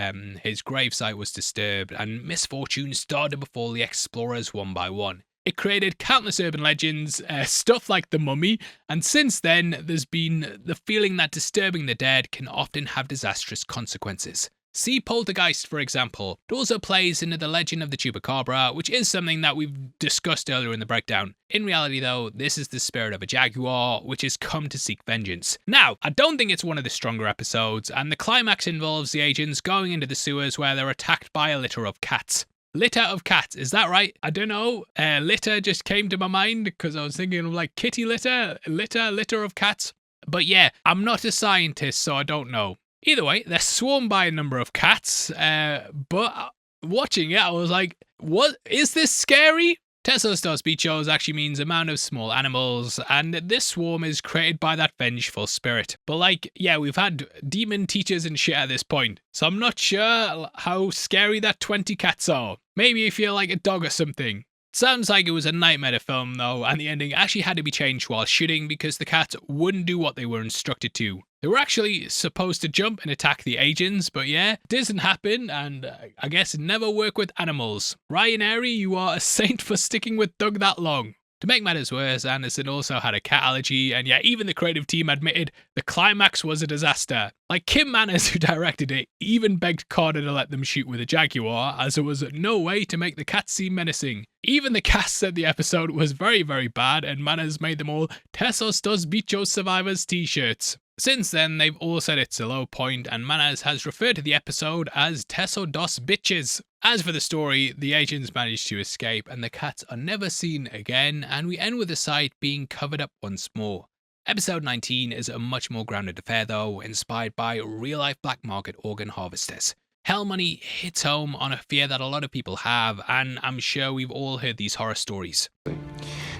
his gravesite was disturbed, and misfortune started before the explorers one by one. It created countless urban legends, stuff like the mummy, and since then, there's been the feeling that disturbing the dead can often have disastrous consequences. See Poltergeist, for example. It also plays into the legend of the Chupacabra, which is something that we've discussed earlier in the breakdown. In reality, though, this is the spirit of a jaguar, which has come to seek vengeance. Now, I don't think it's one of the stronger episodes, and the climax involves the agents going into the sewers where they're attacked by a litter of cats. Litter of cats, is that right? I don't know. Litter just came to my mind because I was thinking of like kitty litter, litter of cats. But yeah, I'm not a scientist, so I don't know. Either way, they're swarmed by a number of cats, but watching it, I was like, what? Is this scary? Tesos dos Bichos actually means amount of small animals, and this swarm is created by that vengeful spirit. But like, yeah, we've had demon teachers and shit at this point, so I'm not sure how scary that 20 cats are. Maybe you feel like a dog or something. Sounds like it was a nightmare to film though, and the ending actually had to be changed while shooting because the cats wouldn't do what they were instructed to. They were actually supposed to jump and attack the agents, but yeah, it doesn't happen, and I guess never work with animals. Ryan Airy, you are a saint for sticking with Doug that long. To make matters worse, Anderson also had a cat allergy, and yet even the creative team admitted the climax was a disaster. Like, Kim Manners, who directed it, even begged Carter to let them shoot with a Jaguar, as there was no way to make the cat seem menacing. Even the cast said the episode was very, very bad, and Manners made them all Tesos dos Bichos Survivors t-shirts. Since then, they've all said it's a low point, and Manners has referred to the episode as Teso dos Bitches. As for the story, the agents manage to escape, and the cats are never seen again, and we end with the site being covered up once more. Episode 19 is a much more grounded affair though, inspired by real-life black market organ harvesters. Hell money hits home on a fear that a lot of people have, and I'm sure we've all heard these horror stories.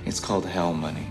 It's called hell money.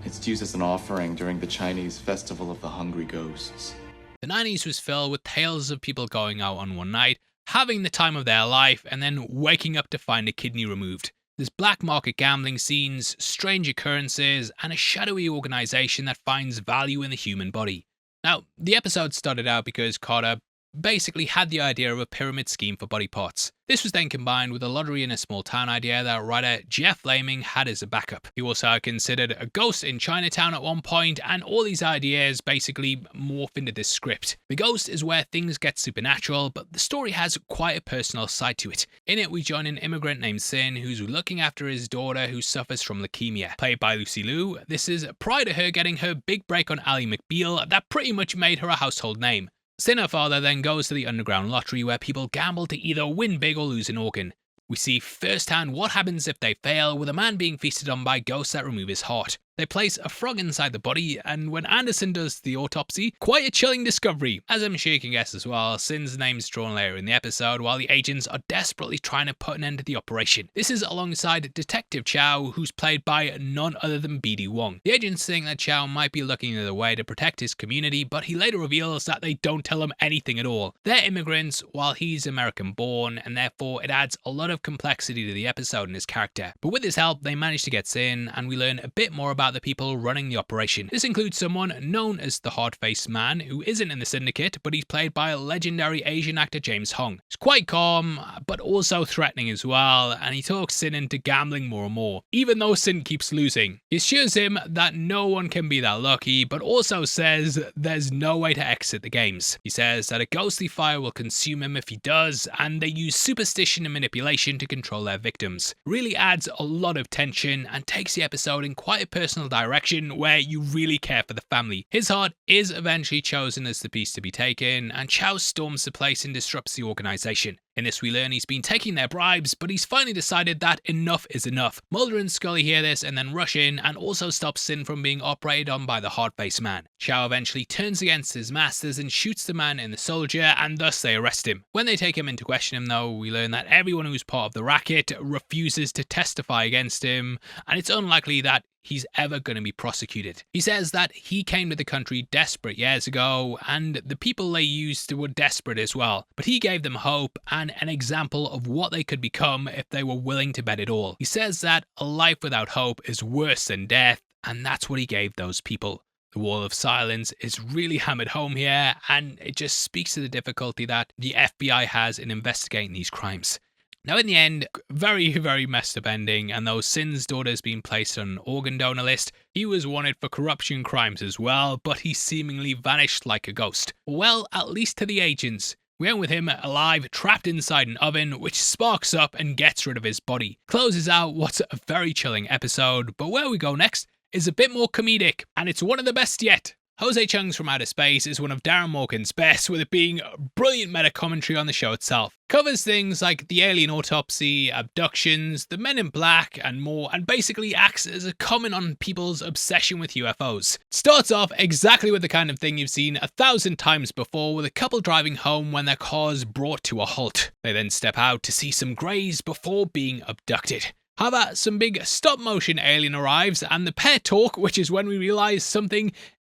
It's used as an offering during the Chinese Festival of the Hungry Ghosts.
The 90s was filled with tales of people going out on one night, having the time of their life, and then waking up to find a kidney removed. There's black market gambling scenes, strange occurrences, and a shadowy organisation that finds value in the human body. Now, the episode started out because Carter basically had the idea of a pyramid scheme for body parts. This was then combined with a lottery in a small town idea that writer Jeff Laming had as a backup. He also considered a ghost in Chinatown at one point, and all these ideas basically morph into this script. The ghost is where things get supernatural, but the story has quite a personal side to it. In it, we join an immigrant named Sin who's looking after his daughter who suffers from leukemia. Played by Lucy Liu, this is prior to her getting her big break on Ally McBeal that pretty much made her a household name. Sin, her father, then goes to the underground lottery where people gamble to either win big or lose an organ. We see firsthand what happens if they fail, with a man being feasted on by ghosts that remove his heart. They place a frog inside the body, and when Anderson does the autopsy, quite a chilling discovery. As I'm sure you can guess as well, Sin's name's drawn later in the episode while the agents are desperately trying to put an end to the operation. This is alongside Detective Chow, who's played by none other than BD Wong. The agents think that Chow might be looking the other way to protect his community, but he later reveals that they don't tell him anything at all. They're immigrants while he's American born, and therefore it adds a lot of complexity to the episode and his character. But with his help, they manage to get Sin, and we learn a bit more about the people running the operation. This includes someone known as the Hard-Faced Man, who isn't in the syndicate, but he's played by legendary Asian actor James Hong. He's quite calm, but also threatening as well, and he talks Sin into gambling more and more, even though Sin keeps losing. He assures him that no one can be that lucky, but also says there's no way to exit the games. He says that a ghostly fire will consume him if he does, and they use superstition and manipulation to control their victims. Really adds a lot of tension and takes the episode in quite a personal direction where you really care for the family. His heart is eventually chosen as the piece to be taken, and Chow storms the place and disrupts the organisation. In this we learn he's been taking their bribes, but he's finally decided that enough is enough. Mulder and Scully hear this and then rush in and also stop Sin from being operated on by the Hard-Faced Man. Chow eventually turns against his masters and shoots the man in the soldier, and thus they arrest him. When they take him in to question him though, we learn that everyone who's part of the racket refuses to testify against him, and it's unlikely that he's ever going to be prosecuted. He says that he came to the country desperate years ago, and the people they used were desperate as well, but he gave them hope and an example of what they could become if they were willing to bet it all. He says that a life without hope is worse than death, and that's what he gave those people. The wall of silence is really hammered home here, and it just speaks to the difficulty that the FBI has in investigating these crimes. Now in the end, very, very messed up ending, and though Sin's daughter's been placed on an organ donor list, he was wanted for corruption crimes as well, but he seemingly vanished like a ghost. Well, at least to the agents. We end with him alive, trapped inside an oven, which sparks up and gets rid of his body. Closes out what's a very chilling episode, but where we go next is a bit more comedic, and it's one of the best yet. Jose Chung's From Outer Space is one of Darren Morgan's best, with it being a brilliant meta commentary on the show itself. Covers things like the alien autopsy, abductions, the Men in Black, and more, and basically acts as a comment on people's obsession with UFOs. Starts off exactly with the kind of thing you've seen 1,000 times before, with a couple driving home when their car's brought to a halt. They then step out to see some greys before being abducted. However, some big stop-motion alien arrives, and the pair talk, which is when we realise something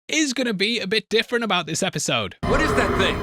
is going to be a bit different about this episode.
What is that thing?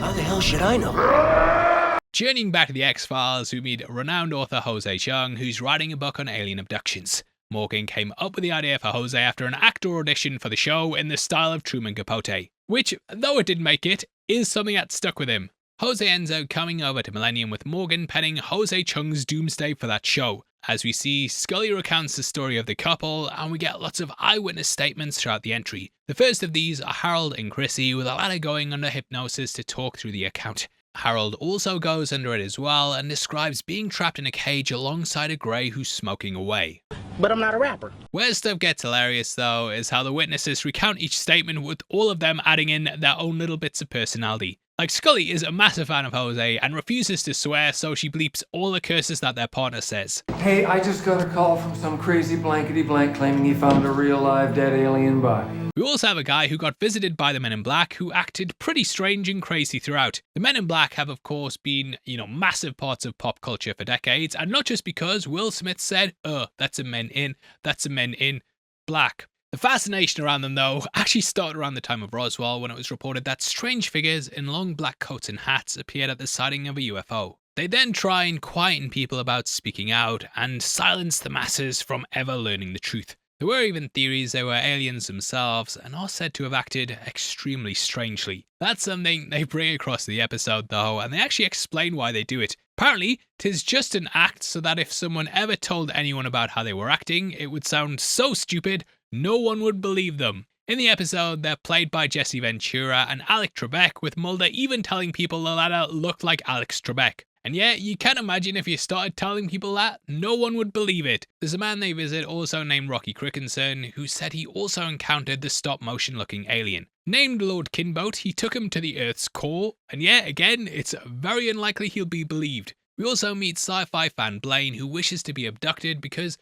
How the hell should I know?
Journeying back to the X-Files, we meet renowned author Jose Chung, who's writing a book on alien abductions. Morgan came up with the idea for Jose after an actor audition for the show in the style of Truman Capote, which, though it didn't make it, is something that stuck with him. Jose ends up coming over to Millennium with Morgan penning Jose Chung's Doomsday for that show. As we see, Scully recounts the story of the couple, and we get lots of eyewitness statements throughout the entry. The first of these are Harold and Chrissy, with the latter going under hypnosis to talk through the account. Harold also goes under it as well and describes being trapped in a cage alongside a grey who's smoking away.
But I'm not a rapper.
Where stuff gets hilarious though is how the witnesses recount each statement with all of them adding in their own little bits of personality. Like Scully is a massive fan of Jose and refuses to swear, so she bleeps all the curses that their partner says.
Hey, I just got a call from some crazy blankety-blank claiming he found a real live dead alien body.
We also have a guy who got visited by the Men in Black who acted pretty strange and crazy throughout. The Men in Black have of course been, massive parts of pop culture for decades, and not just because Will Smith said, that's a Men in Black. The fascination around them, though, actually started around the time of Roswell, when it was reported that strange figures in long black coats and hats appeared at the sighting of a UFO. They then try and quieten people about speaking out and silence the masses from ever learning the truth. There were even theories they were aliens themselves and are said to have acted extremely strangely. That's something they bring across the episode, though, and they actually explain why they do it. Apparently, 'tis just an act so that if someone ever told anyone about how they were acting, it would sound so stupid no one would believe them. In the episode, they're played by Jesse Ventura and Alec Trebek, with Mulder even telling people the latter looked like Alex Trebek. And yeah, you can imagine if you started telling people that, no one would believe it. There's a man they visit also named Rocky Crickenson, who said he also encountered the stop-motion looking alien. Named Lord Kinboat, he took him to the Earth's core, and yeah, again, it's very unlikely he'll be believed. We also meet sci-fi fan Blaine, who wishes to be abducted because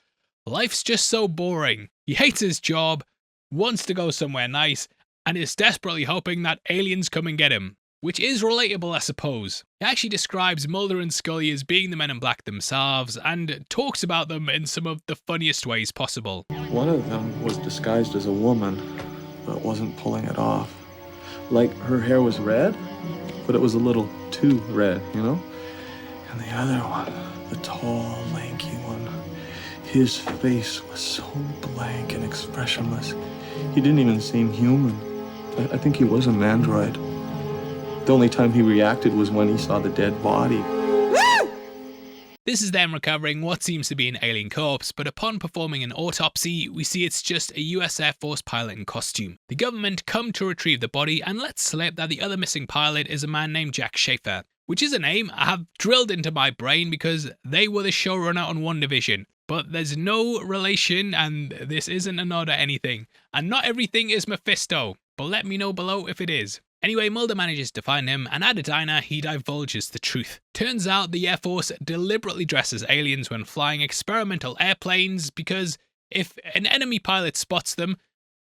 life's just so boring. He hates his job, wants to go somewhere nice, and is desperately hoping that aliens come and get him. Which is relatable, I suppose. He actually describes Mulder and Scully as being the Men in Black themselves, and talks about them in some of the funniest ways possible.
One of them was disguised as a woman, but wasn't pulling it off. Like, her hair was red, but it was a little too red, And the other one, the tall, lanky one, his face was so blank and expressionless. He didn't even seem human. I think he was an android. The only time he reacted was when he saw the dead body.
This is them recovering what seems to be an alien corpse, but upon performing an autopsy, we see it's just a US Air Force pilot in costume. The government come to retrieve the body and let slip that the other missing pilot is a man named Jack Schaefer, which is a name I have drilled into my brain because they were the showrunner on WandaVision. But there's no relation, and this isn't a nod at anything. And not everything is Mephisto, but let me know below if it is. Anyway, Mulder manages to find him, and at a diner, he divulges the truth. Turns out the Air Force deliberately dresses aliens when flying experimental airplanes because if an enemy pilot spots them,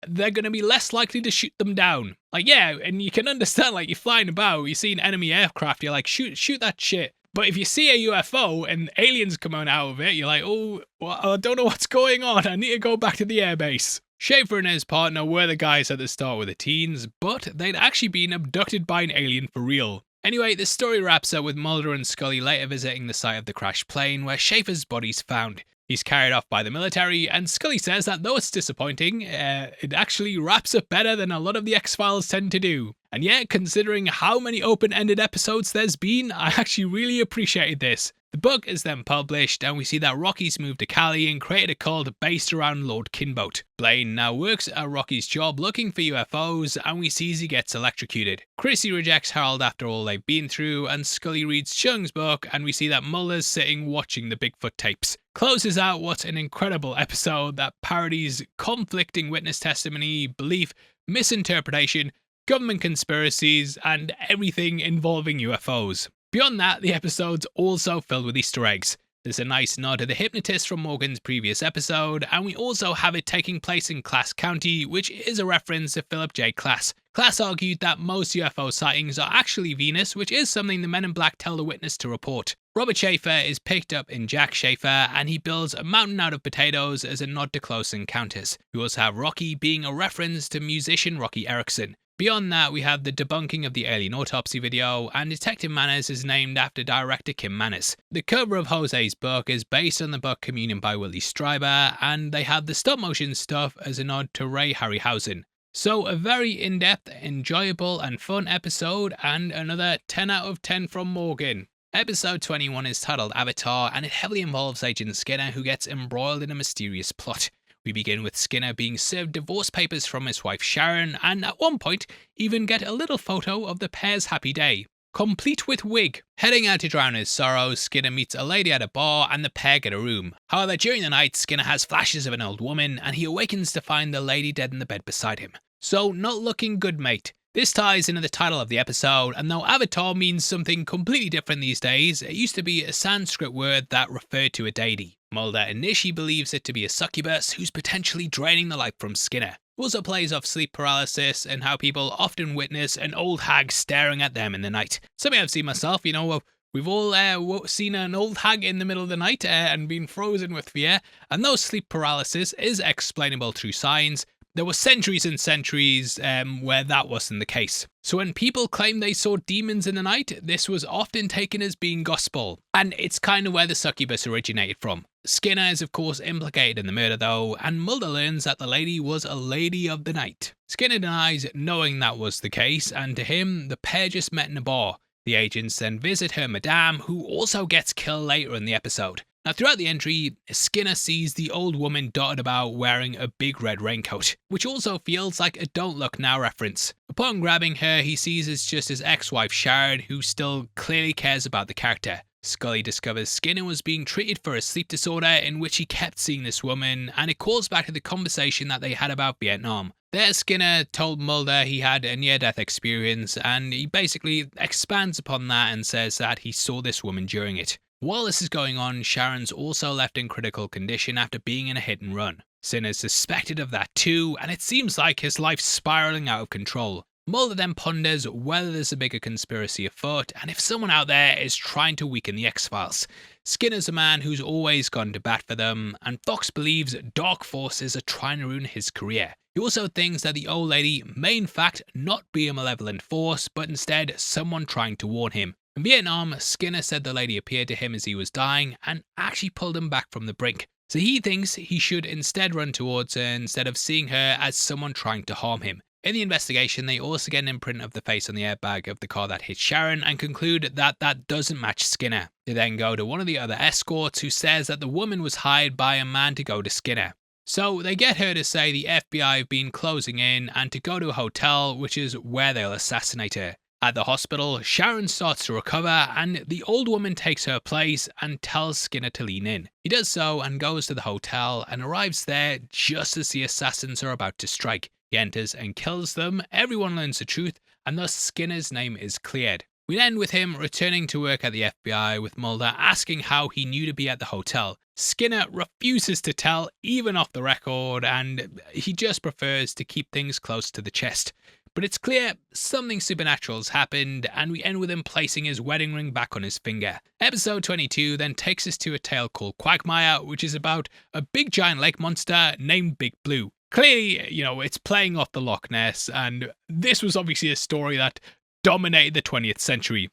they're going to be less likely to shoot them down. Like, yeah, and you can understand, like, you're flying about, you see an enemy aircraft, you're like, shoot that shit. But if you see a UFO and aliens coming out of it, you're like, oh, well, I don't know what's going on, I need to go back to the airbase. Schaefer and his partner were the guys at the start with the teens, but they'd actually been abducted by an alien for real. Anyway, the story wraps up with Mulder and Scully later visiting the site of the crashed plane where Schaefer's body's found. He's carried off by the military, and Scully says that though it's disappointing, it actually wraps up better than a lot of the X-Files tend to do. And yet, considering how many open-ended episodes there's been, I actually really appreciated this. The book is then published, and we see that Rocky's moved to Cali and created a cult based around Lord Kinboat. Blaine now works at Rocky's job looking for UFOs, and we see he gets electrocuted. Chrissy rejects Harold after all they've been through, and Scully reads Chung's book, and we see that Mulder's sitting watching the Bigfoot tapes. Closes out what's an incredible episode that parodies conflicting witness testimony, belief, misinterpretation, government conspiracies, and everything involving UFOs. Beyond that, the episode's also filled with Easter eggs. There's a nice nod to the hypnotist from Morgan's previous episode, and we also have it taking place in Class County, which is a reference to Philip J. Klass. Klass argued that most UFO sightings are actually Venus, which is something the Men in Black tell the witness to report. Robert Schaefer is picked up in Jack Schaefer, and he builds a mountain out of potatoes as a nod to Close Encounters. We also have Rocky being a reference to musician Rocky Erickson. Beyond that, we have the debunking of the alien autopsy video, and Detective Manners is named after director Kim Manners. The cover of Jose's book is based on the book Communion by Willie Stryber, and they have the stop-motion stuff as a nod to Ray Harryhausen. So a very in-depth, enjoyable and fun episode, and another 10 out of 10 from Morgan. Episode 21 is titled Avatar, and it heavily involves Agent Skinner, who gets embroiled in a mysterious plot. We begin with Skinner being served divorce papers from his wife Sharon, and at one point even get a little photo of the pair's happy day, complete with wig. Heading out to drown his sorrows, Skinner meets a lady at a bar and the pair get a room. However, during the night, Skinner has flashes of an old woman and he awakens to find the lady dead in the bed beside him. So, not looking good, mate. This ties into the title of the episode, and though Avatar means something completely different these days, it used to be a Sanskrit word that referred to a deity. Mulder initially believes it to be a succubus who's potentially draining the life from Skinner. It also plays off sleep paralysis and how people often witness an old hag staring at them in the night. Something I've seen myself, we've all seen an old hag in the middle of the night and been frozen with fear, and though sleep paralysis is explainable through science, there were centuries and centuries where that wasn't the case. So when people claim they saw demons in the night, this was often taken as being gospel. And it's kind of where the succubus originated from. Skinner is of course implicated in the murder though, and Mulder learns that the lady was a lady of the night. Skinner denies knowing that was the case, and to him, the pair just met in a bar. The agents then visit her madame, who also gets killed later in the episode. Now, throughout the entry, Skinner sees the old woman dotted about wearing a big red raincoat, which also feels like a Don't Look Now reference. Upon grabbing her, he sees it's just his ex-wife Sharon, who still clearly cares about the character. Scully discovers Skinner was being treated for a sleep disorder in which he kept seeing this woman, and it calls back to the conversation that they had about Vietnam. There, Skinner told Mulder he had a near-death experience, and he basically expands upon that and says that he saw this woman during it. While this is going on, Sharon's also left in critical condition after being in a hit and run. Skinner's suspected of that too, and it seems like his life's spiraling out of control. Mulder then ponders whether there's a bigger conspiracy afoot, and if someone out there is trying to weaken the X-Files. Skinner's a man who's always gone to bat for them, and Fox believes dark forces are trying to ruin his career. He also thinks that the old lady may in fact not be a malevolent force, but instead someone trying to warn him. In Vietnam, Skinner said the lady appeared to him as he was dying and actually pulled him back from the brink. So he thinks he should instead run towards her instead of seeing her as someone trying to harm him. In the investigation, they also get an imprint of the face on the airbag of the car that hit Sharon and conclude that that doesn't match Skinner. They then go to one of the other escorts who says that the woman was hired by a man to go to Skinner. So they get her to say the FBI have been closing in and to go to a hotel, which is where they'll assassinate her. At the hospital, Sharon starts to recover and the old woman takes her place and tells Skinner to lean in. He does so and goes to the hotel and arrives there just as the assassins are about to strike. He enters and kills them, everyone learns the truth, and thus Skinner's name is cleared. We end with him returning to work at the FBI, with Mulder asking how he knew to be at the hotel. Skinner refuses to tell, even off the record, and he just prefers to keep things close to the chest. But it's clear something supernatural has happened, and we end with him placing his wedding ring back on his finger. Episode 22 then takes us to a tale called Quagmire, which is about a big giant lake monster named Big Blue. Clearly, it's playing off the Loch Ness, and this was obviously a story that dominated the 20th century.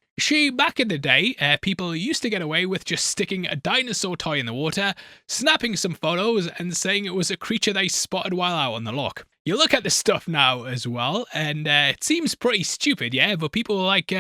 Back in the day, people used to get away with just sticking a dinosaur toy in the water, snapping some photos, and saying it was a creature they spotted while out on the loch. You look at this stuff now as well, and it seems pretty stupid, yeah, but people were like,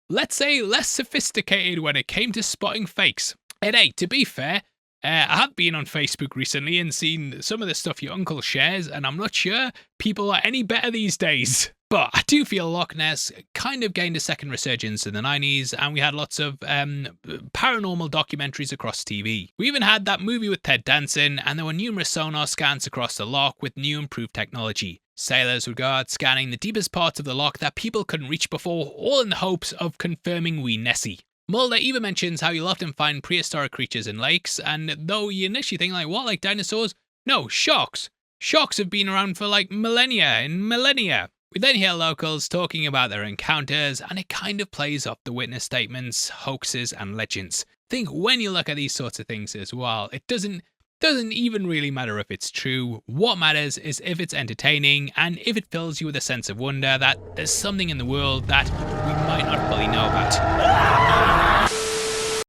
let's say, less sophisticated when it came to spotting fakes. And hey, to be fair, I have been on Facebook recently and seen some of the stuff your uncle shares, and I'm not sure people are any better these days. But I do feel Loch Ness kind of gained a second resurgence in the 90s, and we had lots of paranormal documentaries across TV. We even had that movie with Ted Danson, and there were numerous sonar scans across the loch with new improved technology. Sailors would go out scanning the deepest parts of the loch that people couldn't reach before, all in the hopes of confirming wee Nessie. Mulder even mentions how you'll often find prehistoric creatures in lakes, and though you initially think like dinosaurs? No, sharks. Sharks have been around for millennia and millennia. We then hear locals talking about their encounters, and it kind of plays off the witness statements, hoaxes, and legends. I think when you look at these sorts of things as well, it doesn't even really matter if it's true. What matters is if it's entertaining, and if it fills you with a sense of wonder that there's something in the world that we might not fully know about.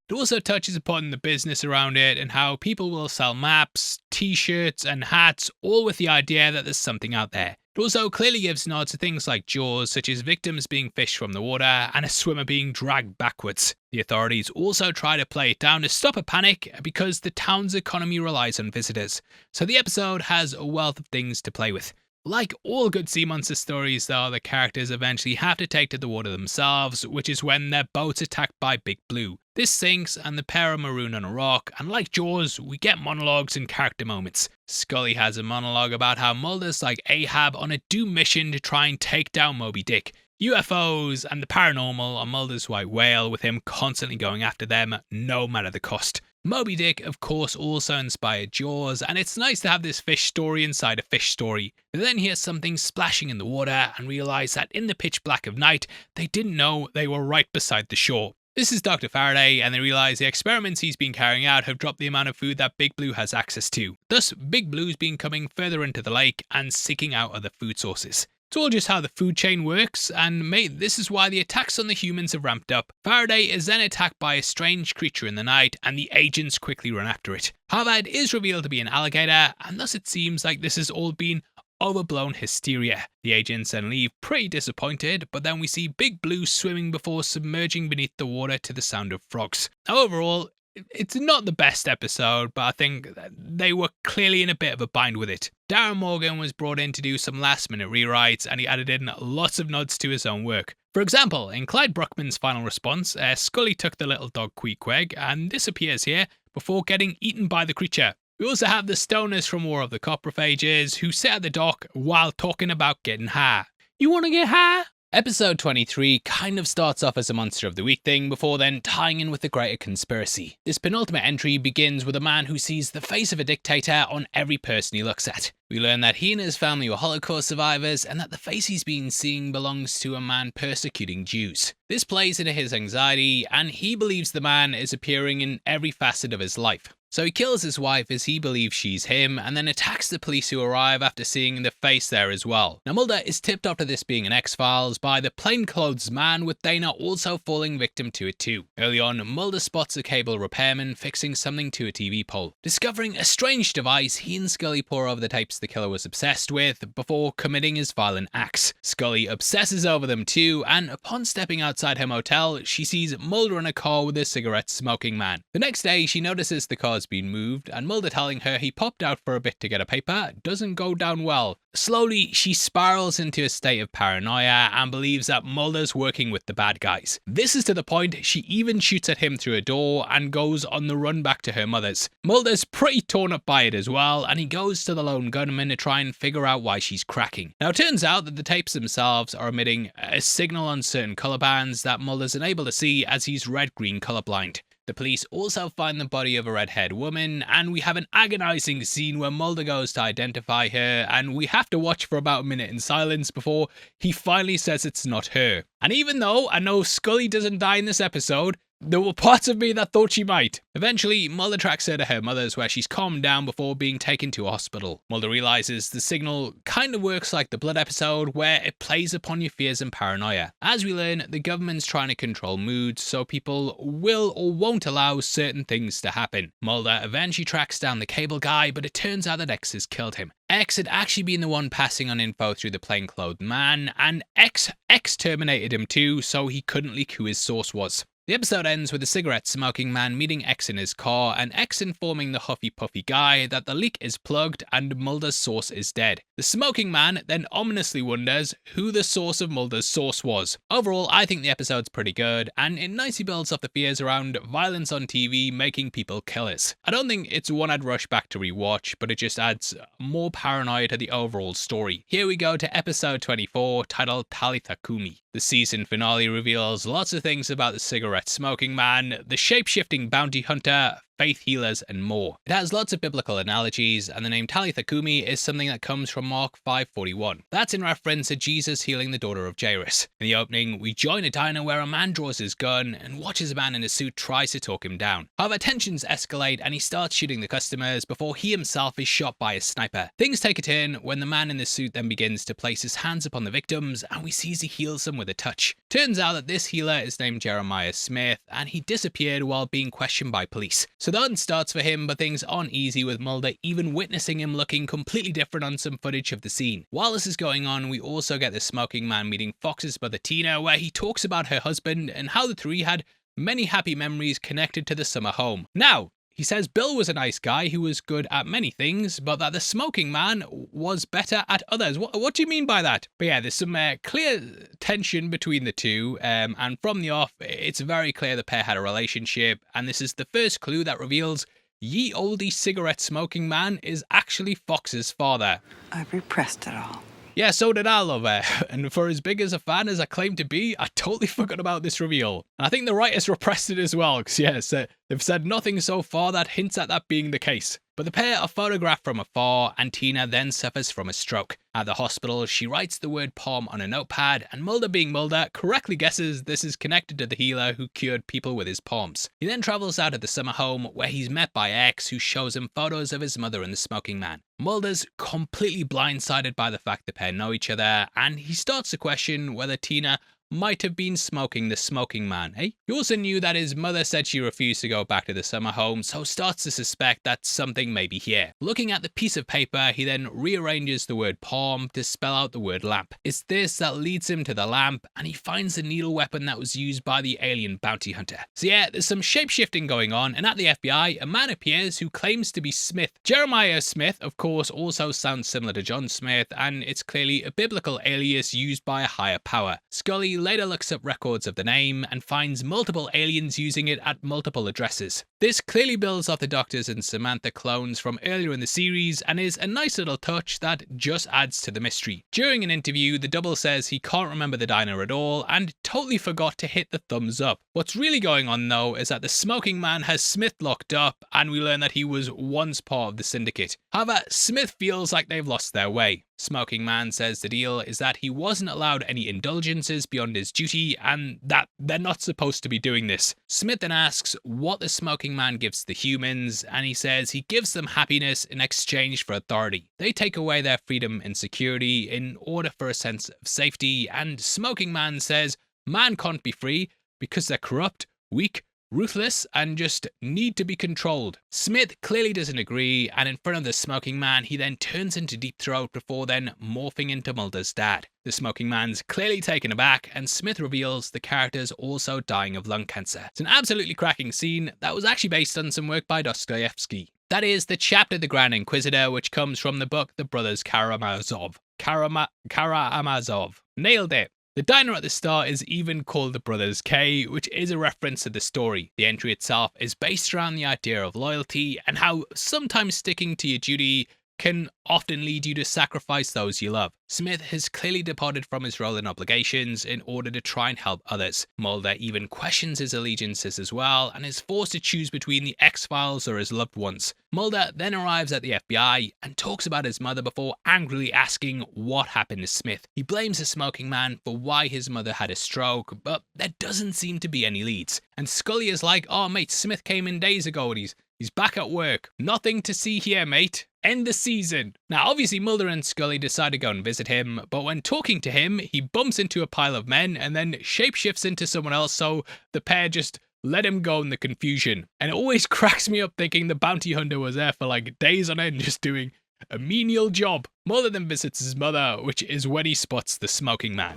It also touches upon the business around it and how people will sell maps, t-shirts, and hats, all with the idea that there's something out there. It also clearly gives nods to things like Jaws, such as victims being fished from the water and a swimmer being dragged backwards. The authorities also try to play it down to stop a panic because the town's economy relies on visitors, so the episode has a wealth of things to play with. Like all good sea monster stories though, the characters eventually have to take to the water themselves, which is when their boat's attacked by Big Blue. This sinks and the pair are marooned on a rock, and like Jaws, we get monologues and character moments. Scully has a monologue about how Mulder's like Ahab on a doomed mission to try and take down Moby Dick. UFOs and the paranormal are Mulder's white whale, with him constantly going after them no matter the cost. Moby Dick, of course, also inspired Jaws, and it's nice to have this fish story inside a fish story. They then hear something splashing in the water and realise that in the pitch black of night, they didn't know they were right beside the shore. This is Dr. Faraday, and they realise the experiments he's been carrying out have dropped the amount of food that Big Blue has access to. Thus, Big Blue's been coming further into the lake and seeking out other food sources. It's all just how the food chain works, and mate, this is why the attacks on the humans have ramped up. Faraday is then attacked by a strange creature in the night, and the agents quickly run after it. However, it is revealed to be an alligator, and thus it seems like this has all been overblown hysteria. The agents then leave pretty disappointed, but then we see Big Blue swimming before submerging beneath the water to the sound of frogs. Now, overall, it's not the best episode, but I think they were clearly in a bit of a bind with it. Darren Morgan was brought in to do some last-minute rewrites, and he added in lots of nods to his own work. For example, in Clyde Bruckman's final response, Scully took the little dog Queequeg and disappears here before getting eaten by the creature. We also have the stoners from War of the Coprophages who sit at the dock while talking about getting high. You want to get high? Episode 23 kind of starts off as a Monster of the Week thing before then tying in with the greater conspiracy. This penultimate entry begins with a man who sees the face of a dictator on every person he looks at. We learn that he and his family were Holocaust survivors and that the face he's been seeing belongs to a man persecuting Jews. This plays into his anxiety, and he believes the man is appearing in every facet of his life. So he kills his wife as he believes she's him, and then attacks the police who arrive after seeing the face there as well. Now Mulder is tipped off to this being an X-Files by the plainclothes man, with Dana also falling victim to it too. Early on, Mulder spots a cable repairman fixing something to a TV pole. Discovering a strange device, he and Scully pore over the tapes the killer was obsessed with before committing his violent acts. Scully obsesses over them too, and upon stepping outside her motel, she sees Mulder in a car with a cigarette-smoking man. The next day, she notices the car's been moved, and Mulder telling her he popped out for a bit to get a paper doesn't go down well. Slowly, she spirals into a state of paranoia and believes that Mulder's working with the bad guys. This is to the point she even shoots at him through a door and goes on the run back to her mother's. Mulder's pretty torn up by it as well, and he goes to the lone gunman to try and figure out why she's cracking. Now it turns out that the tapes themselves are emitting a signal on certain color bands that Mulder's unable to see as he's red-green colorblind. The police also find the body of a red-haired woman, and we have an agonizing scene where Mulder goes to identify her, and we have to watch for about a minute in silence before he finally says it's not her. And even though I know Scully doesn't die in this episode, there were parts of me that thought she might. Eventually, Mulder tracks her to her mother's, where she's calmed down before being taken to a hospital. Mulder realizes the signal kind of works like the Blood episode, where it plays upon your fears and paranoia. As we learn, the government's trying to control moods, so people will or won't allow certain things to happen. Mulder eventually tracks down the cable guy, but it turns out that X has killed him. X had actually been the one passing on info through the plainclothed man, and X terminated him too, so he couldn't leak who his source was. The episode ends with a cigarette-smoking man meeting X in his car, and X informing the huffy-puffy guy that the leak is plugged and Mulder's source is dead. The smoking man then ominously wonders who the source of Mulder's source was. Overall, I think the episode's pretty good, and it nicely builds off the fears around violence on TV making people killers. I don't think it's one I'd rush back to rewatch, but it just adds more paranoia to the overall story. Here we go to episode 24, titled Talitha Kumi. The season finale reveals lots of things about the cigarette-smoking man, the shape-shifting bounty hunter, faith healers, and more. It has lots of biblical analogies, and the name Talitha Kumi is something that comes from Mark 5:41. That's in reference to Jesus healing the daughter of Jairus. In the opening, we join a diner where a man draws his gun and watches a man in a suit tries to talk him down. However, tensions escalate and he starts shooting the customers before he himself is shot by a sniper. Things take a turn when the man in the suit then begins to place his hands upon the victims, and we see he heals them with a touch. Turns out that this healer is named Jeremiah Smith, and he disappeared while being questioned by police. So the hunt starts for him, but things aren't easy with Mulder even witnessing him looking completely different on some footage of the scene. While this is going on, we also get the smoking man meeting Fox's mother Tina, where he talks about her husband and how the three had many happy memories connected to the summer home. Now, he says Bill was a nice guy who was good at many things, but that the smoking man was better at others. What do you mean by that? But yeah, there's some clear tension between the two, and from the off, it's very clear the pair had a relationship, and this is the first clue that reveals ye olde cigarette smoking man is actually Fox's father.
I repressed it all.
Yeah, so did I, love her. And for as big as a fan as I claim to be, I totally forgot about this reveal. And I think the writers repressed it as well, because yes, they've said nothing so far that hints at that being the case. But the pair are photographed from afar, and Tina then suffers from a stroke. At the hospital, she writes the word palm on a notepad, and Mulder, being Mulder, correctly guesses this is connected to the healer who cured people with his palms. He then travels out of the summer home, where he's met by X, who shows him photos of his mother and the smoking man. Mulder's completely blindsided by the fact the pair know each other, and he starts to question whether Tina might have been smoking the smoking man, eh? He also knew that his mother said she refused to go back to the summer home, so starts to suspect that something may be here. Looking at the piece of paper, he then rearranges the word palm to spell out the word lamp. It's this that leads him to the lamp, and he finds the needle weapon that was used by the alien bounty hunter. So yeah, there's some shape-shifting going on, and at the FBI, a man appears who claims to be Smith. Jeremiah Smith, of course, also sounds similar to John Smith, and it's clearly a biblical alias used by a higher power. Scully later looks up records of the name and finds multiple aliens using it at multiple addresses. This clearly builds off the Doctors and Samantha clones from earlier in the series and is a nice little touch that just adds to the mystery. During an interview, the double says he can't remember the diner at all and totally forgot to hit the thumbs up. What's really going on though is that the smoking man has Smith locked up, and we learn that he was once part of the syndicate. However, Smith feels like they've lost their way. Smoking man says the deal is that he wasn't allowed any indulgences beyond his duty and that they're not supposed to be doing this. Smith then asks what the smoking man gives to the humans, and he says he gives them happiness in exchange for authority. They take away their freedom and security in order for a sense of safety, and smoking man says man can't be free because they're corrupt, weak, ruthless, and just need to be controlled. Smith clearly doesn't agree, and in front of the smoking man, he then turns into Deep Throat before then morphing into Mulder's dad. The smoking man's clearly taken aback, and Smith reveals the character's also dying of lung cancer. It's an absolutely cracking scene that was actually based on some work by Dostoevsky. That is the chapter The Grand Inquisitor, which comes from the book The Brothers Karamazov. Karamazov. Nailed it. The diner at the start is even called the Brothers K, which is a reference to the story. The entry itself is based around the idea of loyalty and how sometimes sticking to your duty can often lead you to sacrifice those you love. Smith has clearly departed from his role and obligations in order to try and help others. Mulder even questions his allegiances as well and is forced to choose between the X-Files or his loved ones. Mulder then arrives at the FBI and talks about his mother before angrily asking what happened to Smith. He blames the smoking man for why his mother had a stroke, but there doesn't seem to be any leads. And Scully is like, oh mate, Smith came in days ago and he's back at work. Nothing to see here, mate. End the season. Now, obviously, Mulder and Scully decide to go and visit him, but when talking to him, he bumps into a pile of men and then shapeshifts into someone else, so the pair just let him go in the confusion. And it always cracks me up thinking the bounty hunter was there for like days on end just doing a menial job. Mulder then visits his mother, which is when he spots the smoking man.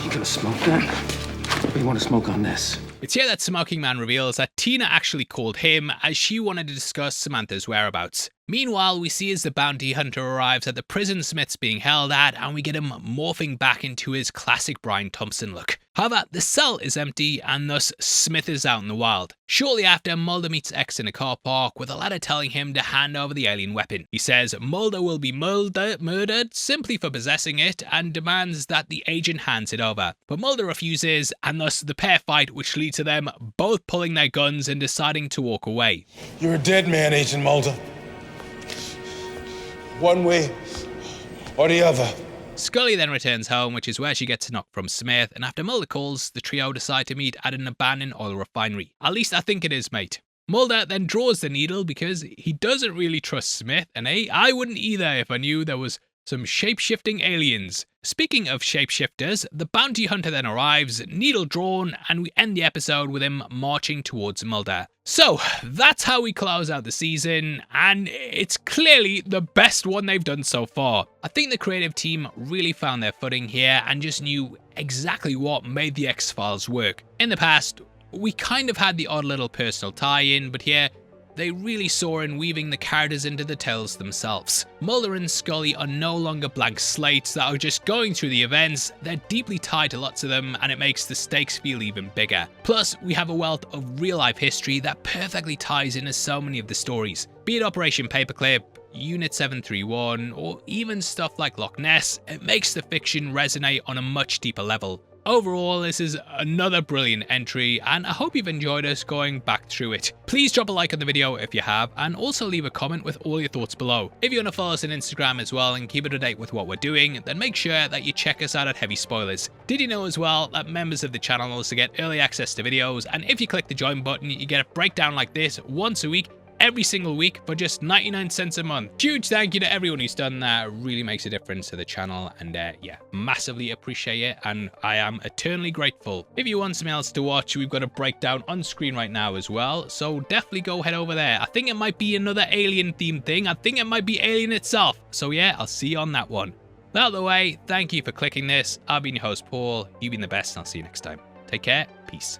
You gonna smoke that? Or you want to smoke on this?
It's here that Smoking Man reveals that Tina actually called him as she wanted to discuss Samantha's whereabouts. Meanwhile, we see as the bounty hunter arrives at the prison Smith's being held at, and we get him morphing back into his classic Brian Thompson look. However, the cell is empty, and thus Smith is out in the wild. Shortly after, Mulder meets X in a car park, with the latter telling him to hand over the alien weapon. He says Mulder will be murdered simply for possessing it, and demands that the agent hands it over. But Mulder refuses, and thus the pair fight, which leads to them both pulling their guns and deciding to walk away.
You're a dead man, Agent Mulder. One way or the other.
Scully then returns home, which is where she gets a knock from Smith, and after Mulder calls, the trio decide to meet at an abandoned oil refinery. At least I think it is, mate. Mulder then draws the needle because he doesn't really trust Smith, and I wouldn't either if I knew there was some shape-shifting aliens. Speaking of shapeshifters, the bounty hunter then arrives, needle drawn, and we end the episode with him marching towards Mulder. So, that's how we close out the season, and it's clearly the best one they've done so far. I think the creative team really found their footing here and just knew exactly what made the X-Files work. In the past, we kind of had the odd little personal tie-in, but here, they really saw in weaving the characters into the tales themselves. Mulder and Scully are no longer blank slates that are just going through the events, they're deeply tied to lots of them, and it makes the stakes feel even bigger. Plus, we have a wealth of real-life history that perfectly ties into so many of the stories. Be it Operation Paperclip, Unit 731, or even stuff like Loch Ness, it makes the fiction resonate on a much deeper level. Overall, this is another brilliant entry, and I hope you've enjoyed us going back through it. Please drop a like on the video if you have, and also leave a comment with all your thoughts below. If you want to follow us on Instagram as well and keep up to date with what we're doing, then make sure that you check us out at Heavy Spoilers. Did you know as well that members of the channel also get early access to videos, and if you click the join button, you get a breakdown like this once a week, every single week for just 99 cents a month. Huge thank you to everyone who's done that. It really makes a difference to the channel, and yeah, massively appreciate it, and I am eternally grateful. If you want something else to watch, we've got a breakdown on screen right now as well, so definitely go head over there. I think it might be another alien themed thing. I think it might be Alien itself, so yeah, I'll see you on that one. Out of the way, thank you for clicking this. I've been your host Paul, you've been the best, and I'll see you next time. Take care, peace.